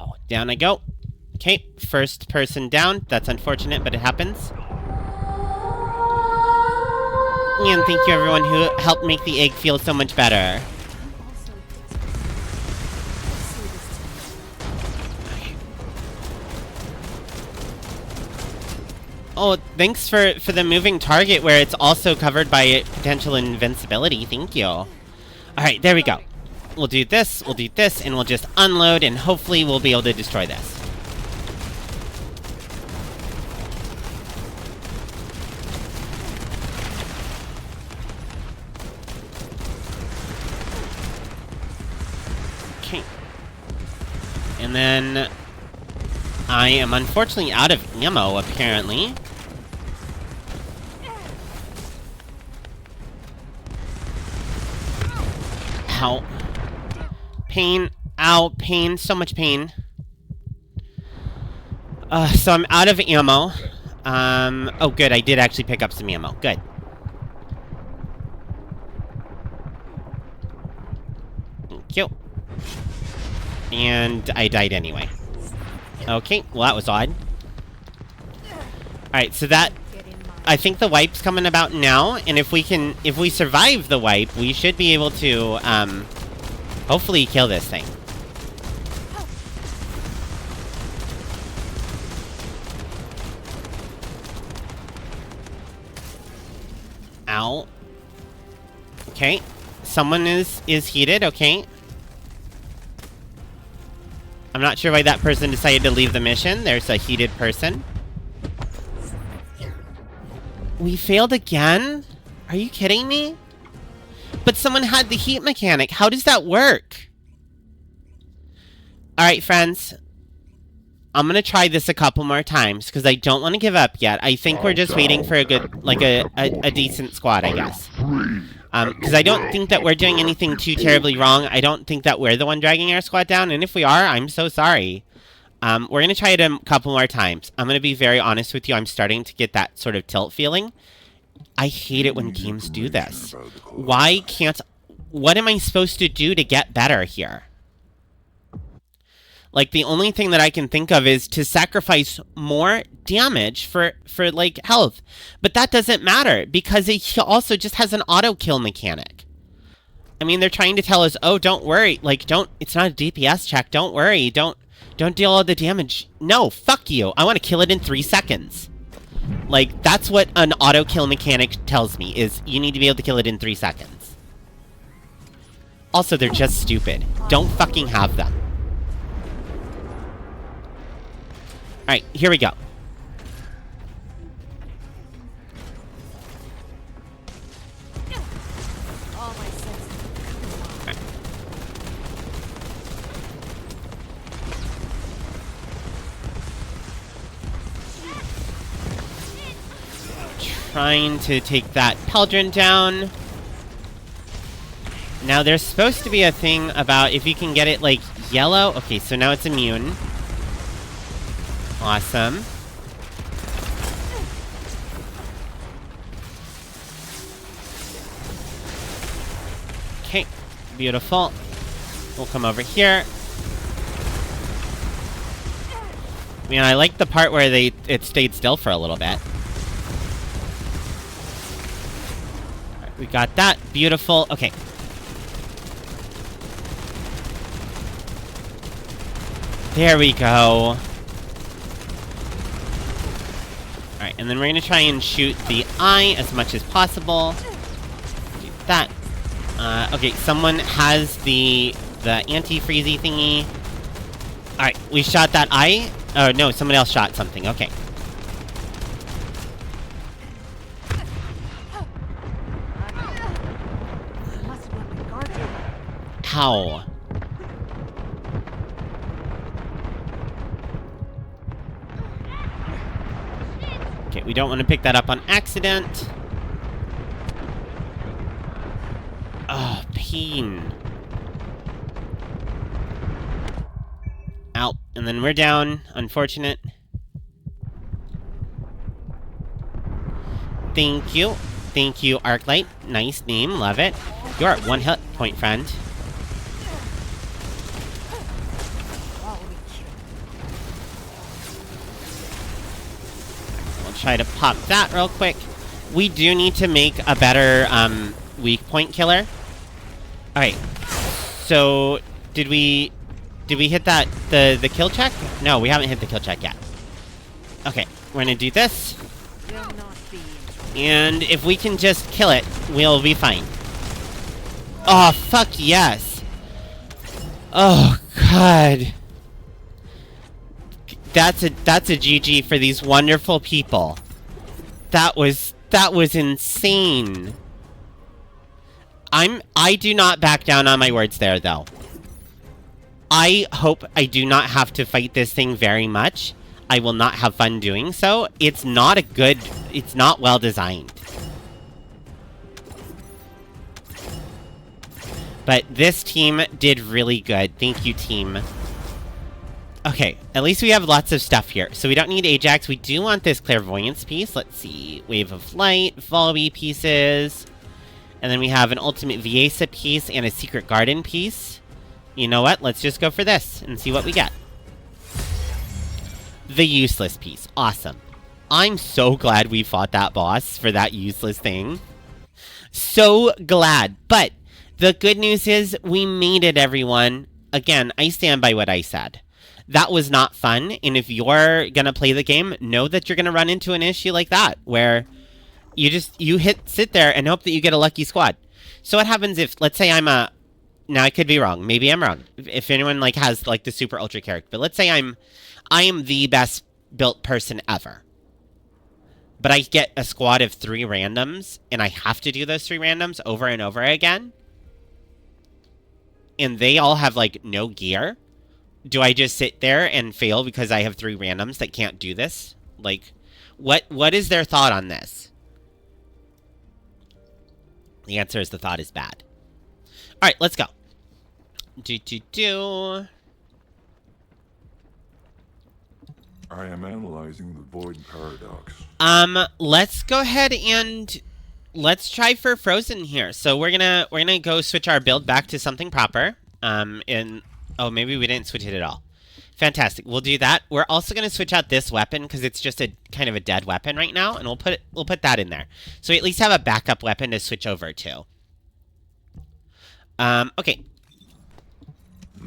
Ow, down I go. Okay, first person down. That's unfortunate, but it happens. And thank you, everyone who helped make the egg feel so much better. Oh, thanks for the moving target where it's also covered by potential invincibility. Thank you. Alright, there we go. We'll do this, and we'll just unload, and hopefully we'll be able to destroy this. Okay. And then I am unfortunately out of ammo, apparently. Ow. Pain. Ow. Pain. So much pain. So I'm out of ammo. Oh good, I did actually pick up some ammo. Good. Thank you. And I died anyway. Okay, well that was odd. Alright, so that... I think the wipe's coming about now, and if we survive the wipe, we should be able to, hopefully kill this thing. Ow. Okay. Someone is heated, okay. I'm not sure why that person decided to leave the mission. There's a heated person. We failed again? Are you kidding me? But someone had the heat mechanic. How does that work? Alright, friends. I'm gonna try this a couple more times, because I don't want to give up yet. I think we're just waiting for a good, like a decent squad, I guess. Because I don't think that we're doing anything too terribly wrong. I don't think that we're the one dragging our squad down, and if we are, I'm so sorry. We're gonna try it a couple more times. I'm gonna be very honest with you, I'm starting to get that sort of tilt feeling. I hate it when games do this. Why can't... What am I supposed to do to get better here? Like, the only thing that I can think of is to sacrifice more damage for like, health. But that doesn't matter, because it also just has an auto-kill mechanic. I mean, they're trying to tell us, oh, don't worry, like, it's not a DPS check, don't worry, don't deal all the damage. No, fuck you, I want to kill it in 3 seconds. Like, that's what an auto-kill mechanic tells me, is you need to be able to kill it in 3 seconds. Also, they're just stupid. Don't fucking have them. Alright, here we go. Trying to take that Peldrin down. Now, there's supposed to be a thing about if you can get it, like, yellow. Okay, so now it's immune. Awesome. Okay, beautiful. We'll come over here. Man, I like the part where it stayed still for a little bit. Alright, we got that. Beautiful. Okay. There we go. Alright, and then we're gonna try and shoot the eye as much as possible. Do that. Okay, someone has the anti-freezy thingy. Alright, we shot that eye. Oh, no, someone else shot something. Okay. How? Okay, we don't want to pick that up on accident. Oh, pain. Ow. And then we're down. Unfortunate. Thank you. Thank you, Arclight. Nice name. Love it. You're at 1 hit point, friend. We'll try to pop that real quick. We do need to make a better weak point killer. Alright. So, did we hit that the kill check? No, we haven't hit the kill check yet. Okay, we're gonna do this. And if we can just kill it, we'll be fine. Oh, fuck yes. Oh, God. That's a GG for these wonderful people. That was insane. I do not back down on my words there, though. I hope I do not have to fight this thing very much. I will not have fun doing so. It's not well designed. But this team did really good. Thank you, team. Okay, at least we have lots of stuff here. So we don't need Ajax. We do want this Clairvoyance piece. Let's see. Wave of Light, Volby pieces. And then we have an Ultimate Viesa piece and a Secret Garden piece. You know what? Let's just go for this and see what we get. The useless piece. Awesome. I'm so glad we fought that boss for that useless thing. So glad. But the good news is we made it, everyone. Again, I stand by what I said. That was not fun. And if you're going to play the game, know that you're going to run into an issue like that where you sit there and hope that you get a lucky squad. So what happens if, let's say now I could be wrong. Maybe I'm wrong. If anyone has the super ultra character, but let's say I am the best built person ever. But I get a squad of 3 randoms, and I have to do those 3 randoms over and over again. And they all have, no gear. Do I just sit there and fail because I have 3 randoms that can't do this? What is their thought on this? The answer is the thought is bad. Alright, let's go. I am analyzing the void paradox. Let's go ahead and let's try for Frozen here. So we're gonna go switch our build back to something proper. Oh, maybe we didn't switch it at all. Fantastic. We'll do that. We're also gonna switch out this weapon because it's just a kind of a dead weapon right now, and we'll put that in there. So we at least have a backup weapon to switch over to. Okay.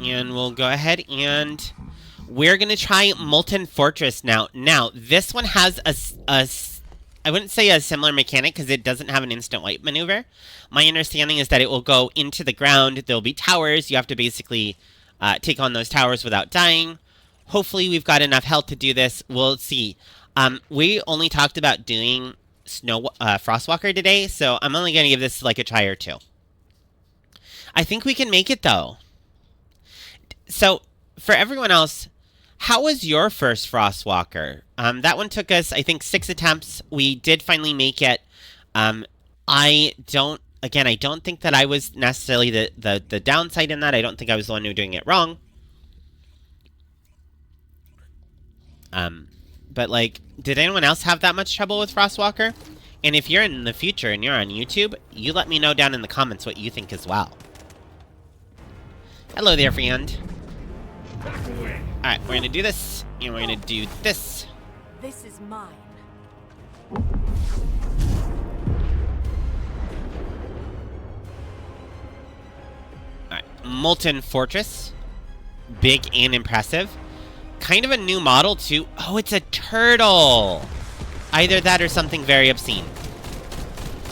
And we'll go ahead and we're going to try Molten Fortress now. Now, this one has I wouldn't say a similar mechanic because it doesn't have an instant wipe maneuver. My understanding is that it will go into the ground. There'll be towers. You have to basically take on those towers without dying. Hopefully, we've got enough health to do this. We'll see. We only talked about doing Frostwalker today, so I'm only going to give this a try or two. I think we can make it, though. So, for everyone else, how was your first Frostwalker? That one took us, I think, 6 attempts. We did finally make it. I don't think that I was necessarily the downside in that. I don't think I was the one who was doing it wrong. But, did anyone else have that much trouble with Frostwalker? And if you're in the future and you're on YouTube, you let me know down in the comments what you think as well. Hello there, friend. Alright, we're gonna do this, and we're gonna do this. This is mine. Alright, Molten Fortress. Big and impressive. Kind of a new model, too. Oh, it's a turtle! Either that or something very obscene.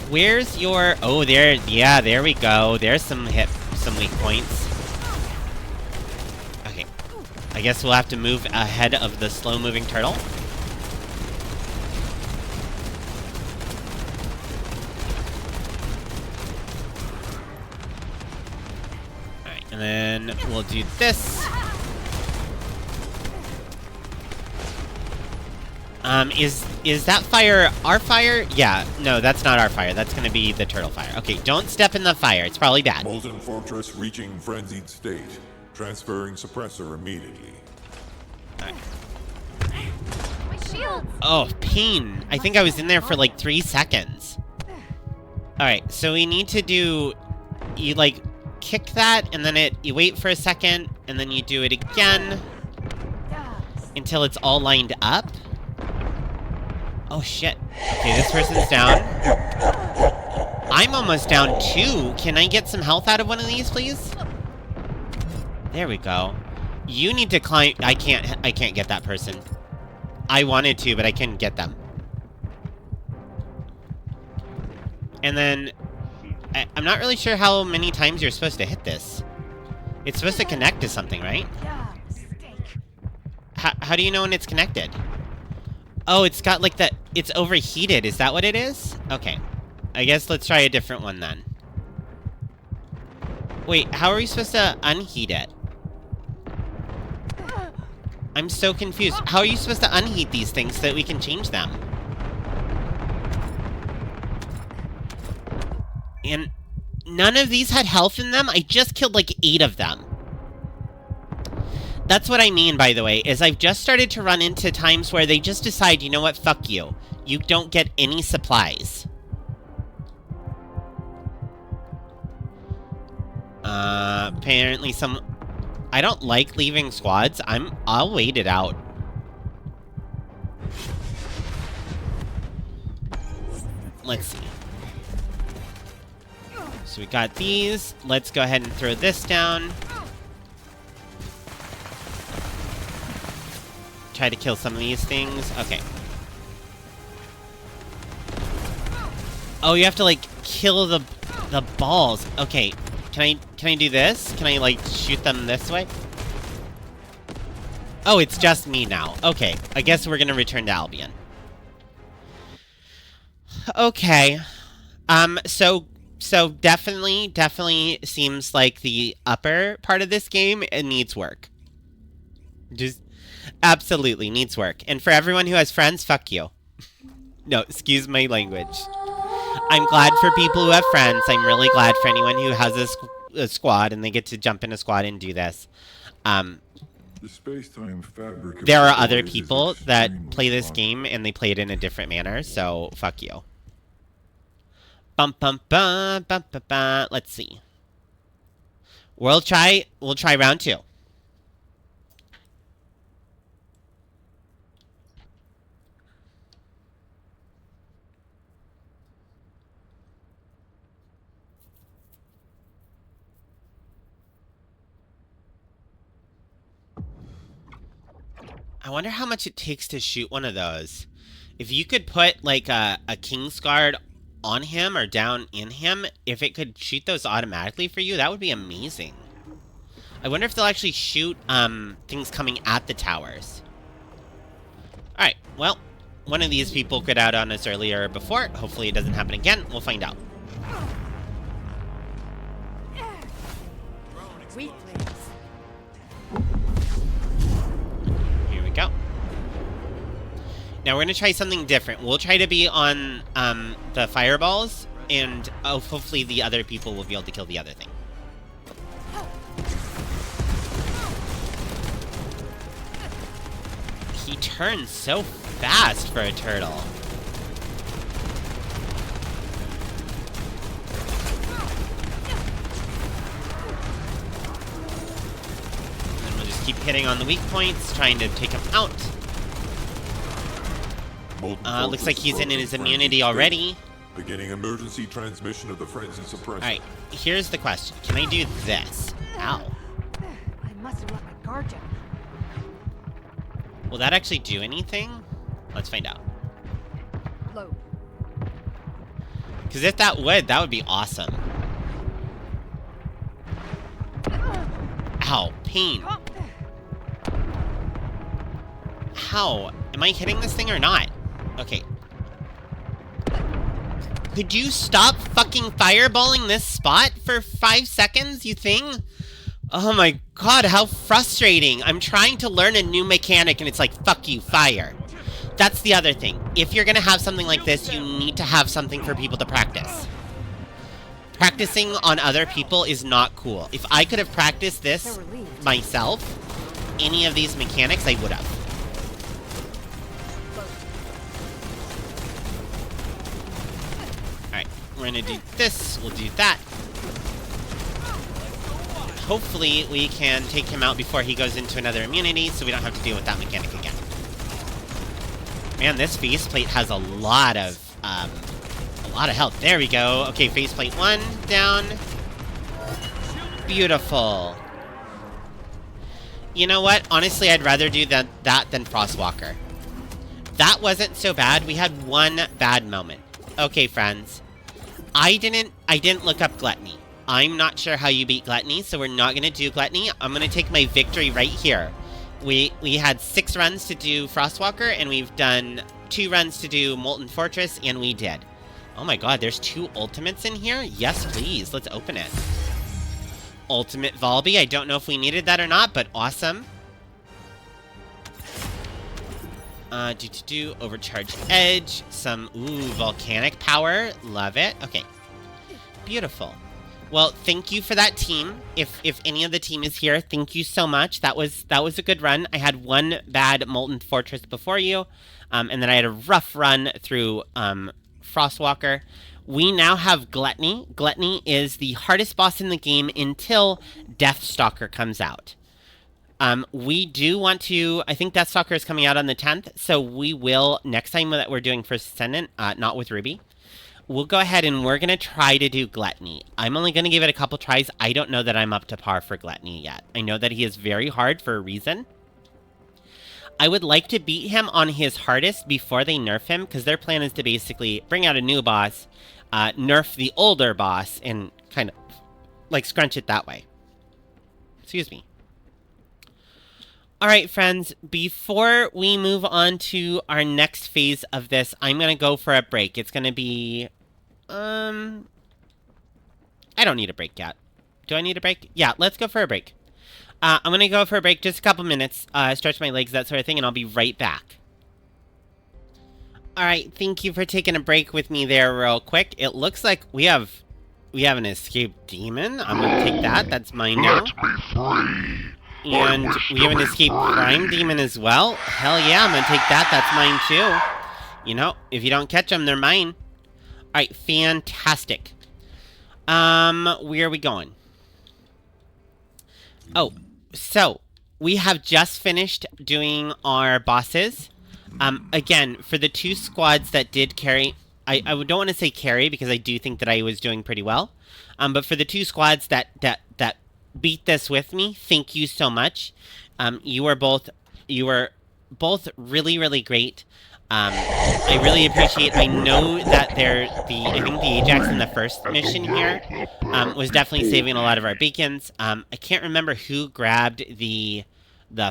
Where's your... Oh, there... Yeah, there we go. There's some weak points. Okay. I guess we'll have to move ahead of the slow-moving turtle. Alright, and then we'll do this. Is that fire our fire? Yeah, no, that's not our fire. That's gonna be the turtle fire. Okay, don't step in the fire. It's probably bad. Molten Fortress reaching frenzied state. Transferring suppressor immediately. Alright. My shields! Oh, pain. I think I was in there for like 3 seconds. Alright, so we need to do... You, like, kick that, and then you wait for a second, and then you do it again until it's all lined up. Oh, shit. Okay, this person's down. I'm almost down, too. Can I get some health out of one of these, please? There we go. You need to climb... I can't get that person. I wanted to, but I couldn't get them. And then... I'm not really sure how many times you're supposed to hit this. It's supposed to connect to something, right? How do you know when it's connected? Oh, it's got like that... It's overheated. Is that what it is? Okay. I guess let's try a different one then. Wait, how are we supposed to unheat it? I'm so confused. How are you supposed to unheat these things so that we can change them? And none of these had health in them? I just killed like 8 of them. That's what I mean, by the way, is I've just started to run into times where they just decide, you know what, fuck you. You don't get any supplies. Apparently I don't like leaving squads. I'll wait it out. Let's see. So we got these. Let's go ahead and throw this down. Try to kill some of these things. Okay. Oh, you have to like kill the balls. Okay. Can I do this? Can I like shoot them this way? Oh, it's just me now. Okay. I guess we're gonna return to Albion. Okay. So definitely seems like the upper part of this game, it needs work. Just absolutely needs work. And for everyone who has friends, fuck you. No, excuse my language. I'm glad for people who have friends. I'm really glad for anyone who has a squad and they get to jump in a squad and do this. The space-time fabric There are other people that play this game and they play it in a different manner, so fuck you. Bum bum bum bum bum bum. Let's see. We'll try round 2. I wonder how much it takes to shoot one of those. If you could put like a King's Guard on him or down in him, if it could shoot those automatically for you, that would be amazing. I wonder if they'll actually shoot things coming at the towers. Alright, well, one of these people got out on us earlier before. Hopefully it doesn't happen again. We'll find out. Here we go. Now we're going to try something different. We'll try to be on the fireballs, and hopefully the other people will be able to kill the other thing. He turns so fast for a turtle. And then we'll just keep hitting on the weak points, trying to take him out. Looks like he's in his immunity already. Beginning emergency transmission of the frenzy suppressor. Alright, here's the question. Can I do this? Ow. I must have let my guard down. Will that actually do anything? Let's find out. Load. Because if that would be awesome. Ow, pain. How? Am I hitting this thing or not? Okay. Could you stop fucking fireballing this spot for 5 seconds, you thing? Oh my god, how frustrating. I'm trying to learn a new mechanic and it's like, fuck you, fire. That's the other thing. If you're going to have something like this, you need to have something for people to practice. Practicing on other people is not cool. If I could have practiced this myself, any of these mechanics, I would have. Alright, we're gonna do this, we'll do that. Hopefully we can take him out before he goes into another immunity, so we don't have to deal with that mechanic again. Man, this faceplate has a lot of health. There we go. Okay, faceplate 1 down. Beautiful. You know what? Honestly, I'd rather do that than Frostwalker. That wasn't so bad. We had one bad moment. Okay, friends. I didn't look up Gluttony. I'm not sure how you beat Gluttony, so we're not gonna do Gluttony. I'm gonna take my victory right here. We had 6 runs to do Frostwalker, and we've done 2 runs to do Molten Fortress, and we did. Oh my god, there's 2 ultimates in here? Yes, please. Let's open it. Ultimate Volby. I don't know if we needed that or not, but awesome. Overcharged Edge. Some, volcanic power. Love it. Okay. Beautiful. Well, thank you for that team. If any of the team is here, thank you so much. That was a good run. I had 1 bad Molten Fortress before you, and then I had a rough run through Frostwalker. We now have Gluttony. Gluttony is the hardest boss in the game until Deathstalker comes out. We do want to... I think Deathstalker is coming out on the 10th, so we will, next time that we're doing First Descendant, not with Ruby, we'll go ahead and we're going to try to do Gluttony. I'm only going to give it a couple tries. I don't know that I'm up to par for Gluttony yet. I know that he is very hard for a reason. I would like to beat him on his hardest before they nerf him, because their plan is to basically bring out a new boss, nerf the older boss, and kind of, like, scrunch it that way. Excuse me. Alright, friends, before we move on to our next phase of this, I'm going to go for a break. It's going to be... I don't need a break yet. Do I need a break? Yeah, let's go for a break. I'm going to go for a break, just a couple minutes, stretch my legs, that sort of thing, and I'll be right back. Alright, thank you for taking a break with me there real quick. It looks like we have an escaped demon. I'm going to take that. That's mine now. Let me free. And we have an escaped prime demon as well. Hell yeah, I'm going to take that. That's mine too. You know, if you don't catch them, they're mine. Alright, fantastic. Where are we going? Oh, so we have just finished doing our bosses. Again, for the 2 squads that did carry, I don't want to say carry because I do think that I was doing pretty well. But for the 2 squads that beat this with me, thank you so much. You were both really, really great. I really appreciate. I know that I think the Ajax in the first mission here was definitely saving a lot of our beacons. I can't remember who grabbed the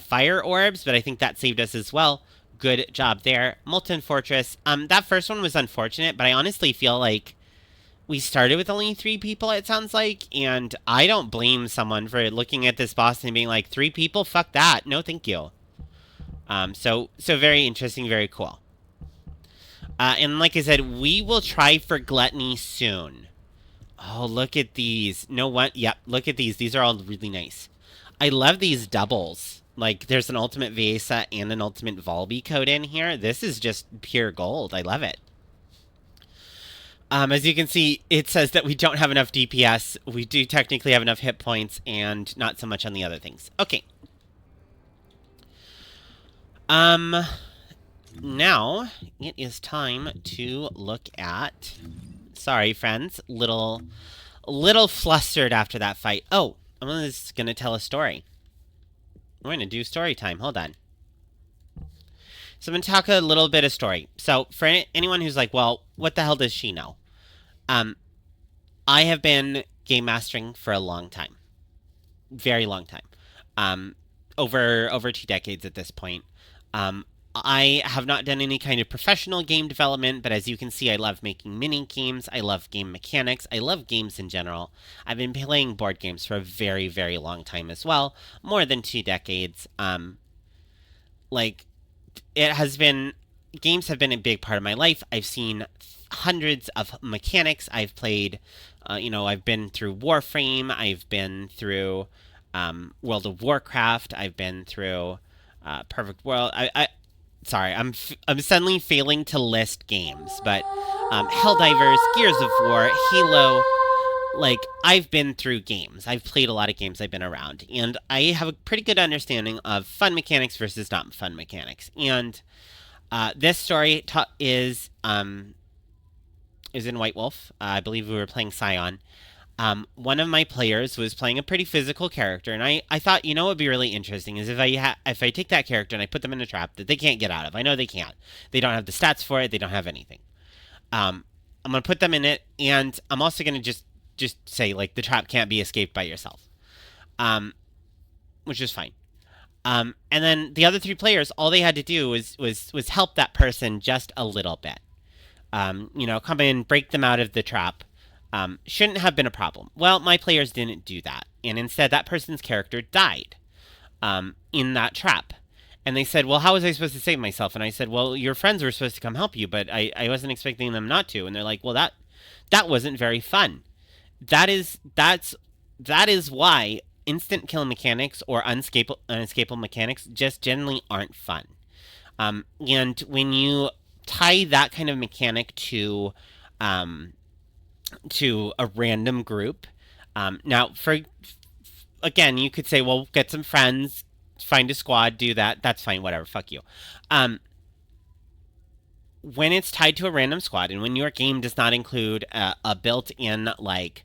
fire orbs, but I think that saved us as well. Good job there. Molten Fortress. That first one was unfortunate, but I honestly feel like we started with only 3 people, it sounds like, and I don't blame someone for looking at this boss and being like, 3 people? Fuck that. No, thank you. So very interesting, very cool. And like I said, we will try for Gluttony soon. Oh, look at these. No what? Yep, look at these. These are all really nice. I love these doubles. Like, there's an Ultimate Vesa and an Ultimate Volby code in here. This is just pure gold. I love it. As you can see, it says that we don't have enough DPS. We do technically have enough hit points, and not so much on the other things. Okay. Now, it is time to look at... Sorry, friends. Little flustered after that fight. Oh, I'm just going to tell a story. We're going to do story time. Hold on. So I'm going to talk a little bit of story. So for anyone who's like, well, what the hell does she know? I have been game mastering for a long time. Very long time. Over 2 decades at this point. I have not done any kind of professional game development, but as you can see, I love making mini games. I love game mechanics. I love games in general. I've been playing board games for a very, very long time as well. More than 2 decades. Like, it has been games have been a big part of my life. I've seen hundreds of mechanics. I've played, I've been through Warframe. I've been through World of Warcraft. I've been through Perfect World. Sorry, I'm suddenly failing to list games, but Helldivers, Gears of War, Halo. Like, I've been through games. I've played a lot of games. I've been around, and I have a pretty good understanding of fun mechanics versus not fun mechanics. And this story is in White Wolf. I believe we were playing Scion. One of my players was playing a pretty physical character, and I thought, what would be really interesting is if I take that character and I put them in a trap that they can't get out of. I know they can't. They don't have the stats for it. They don't have anything. I'm gonna put them in it, and I'm also gonna just say, like, the trap can't be escaped by yourself, which is fine. And then the other 3 players, all they had to do was help that person just a little bit. Come in, break them out of the trap. Shouldn't have been a problem. Well, my players didn't do that, and instead that person's character died in that trap. And they said, well, how was I supposed to save myself? And I said, well, your friends were supposed to come help you, but I wasn't expecting them not to. And they're like, well, that wasn't very fun. That is why instant kill mechanics or unescapable mechanics just generally aren't fun. And when you tie that kind of mechanic to a random group, now again, you could say, well, get some friends, find a squad, do that. That's fine. Whatever. Fuck you. When it's tied to a random squad, and when your game does not include a built-in, like,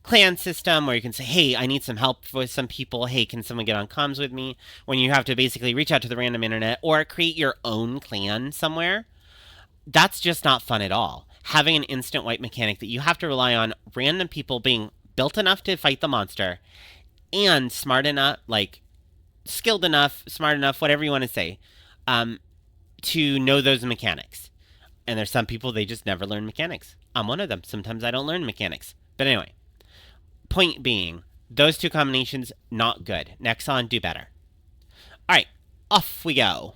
clan system where you can say, hey, I need some help with some people. Hey, can someone get on comms with me? When you have to basically reach out to the random internet or create your own clan somewhere, that's just not fun at all. Having an instant wipe mechanic that you have to rely on random people being built enough to fight the monster and smart enough, like, skilled enough, smart enough, whatever you want to say, to know those mechanics. And there's some people, they just never learn mechanics. I'm one of them. Sometimes I don't learn mechanics. But anyway, point being, those 2 combinations, not good. Nexon, do better. All right, off we go.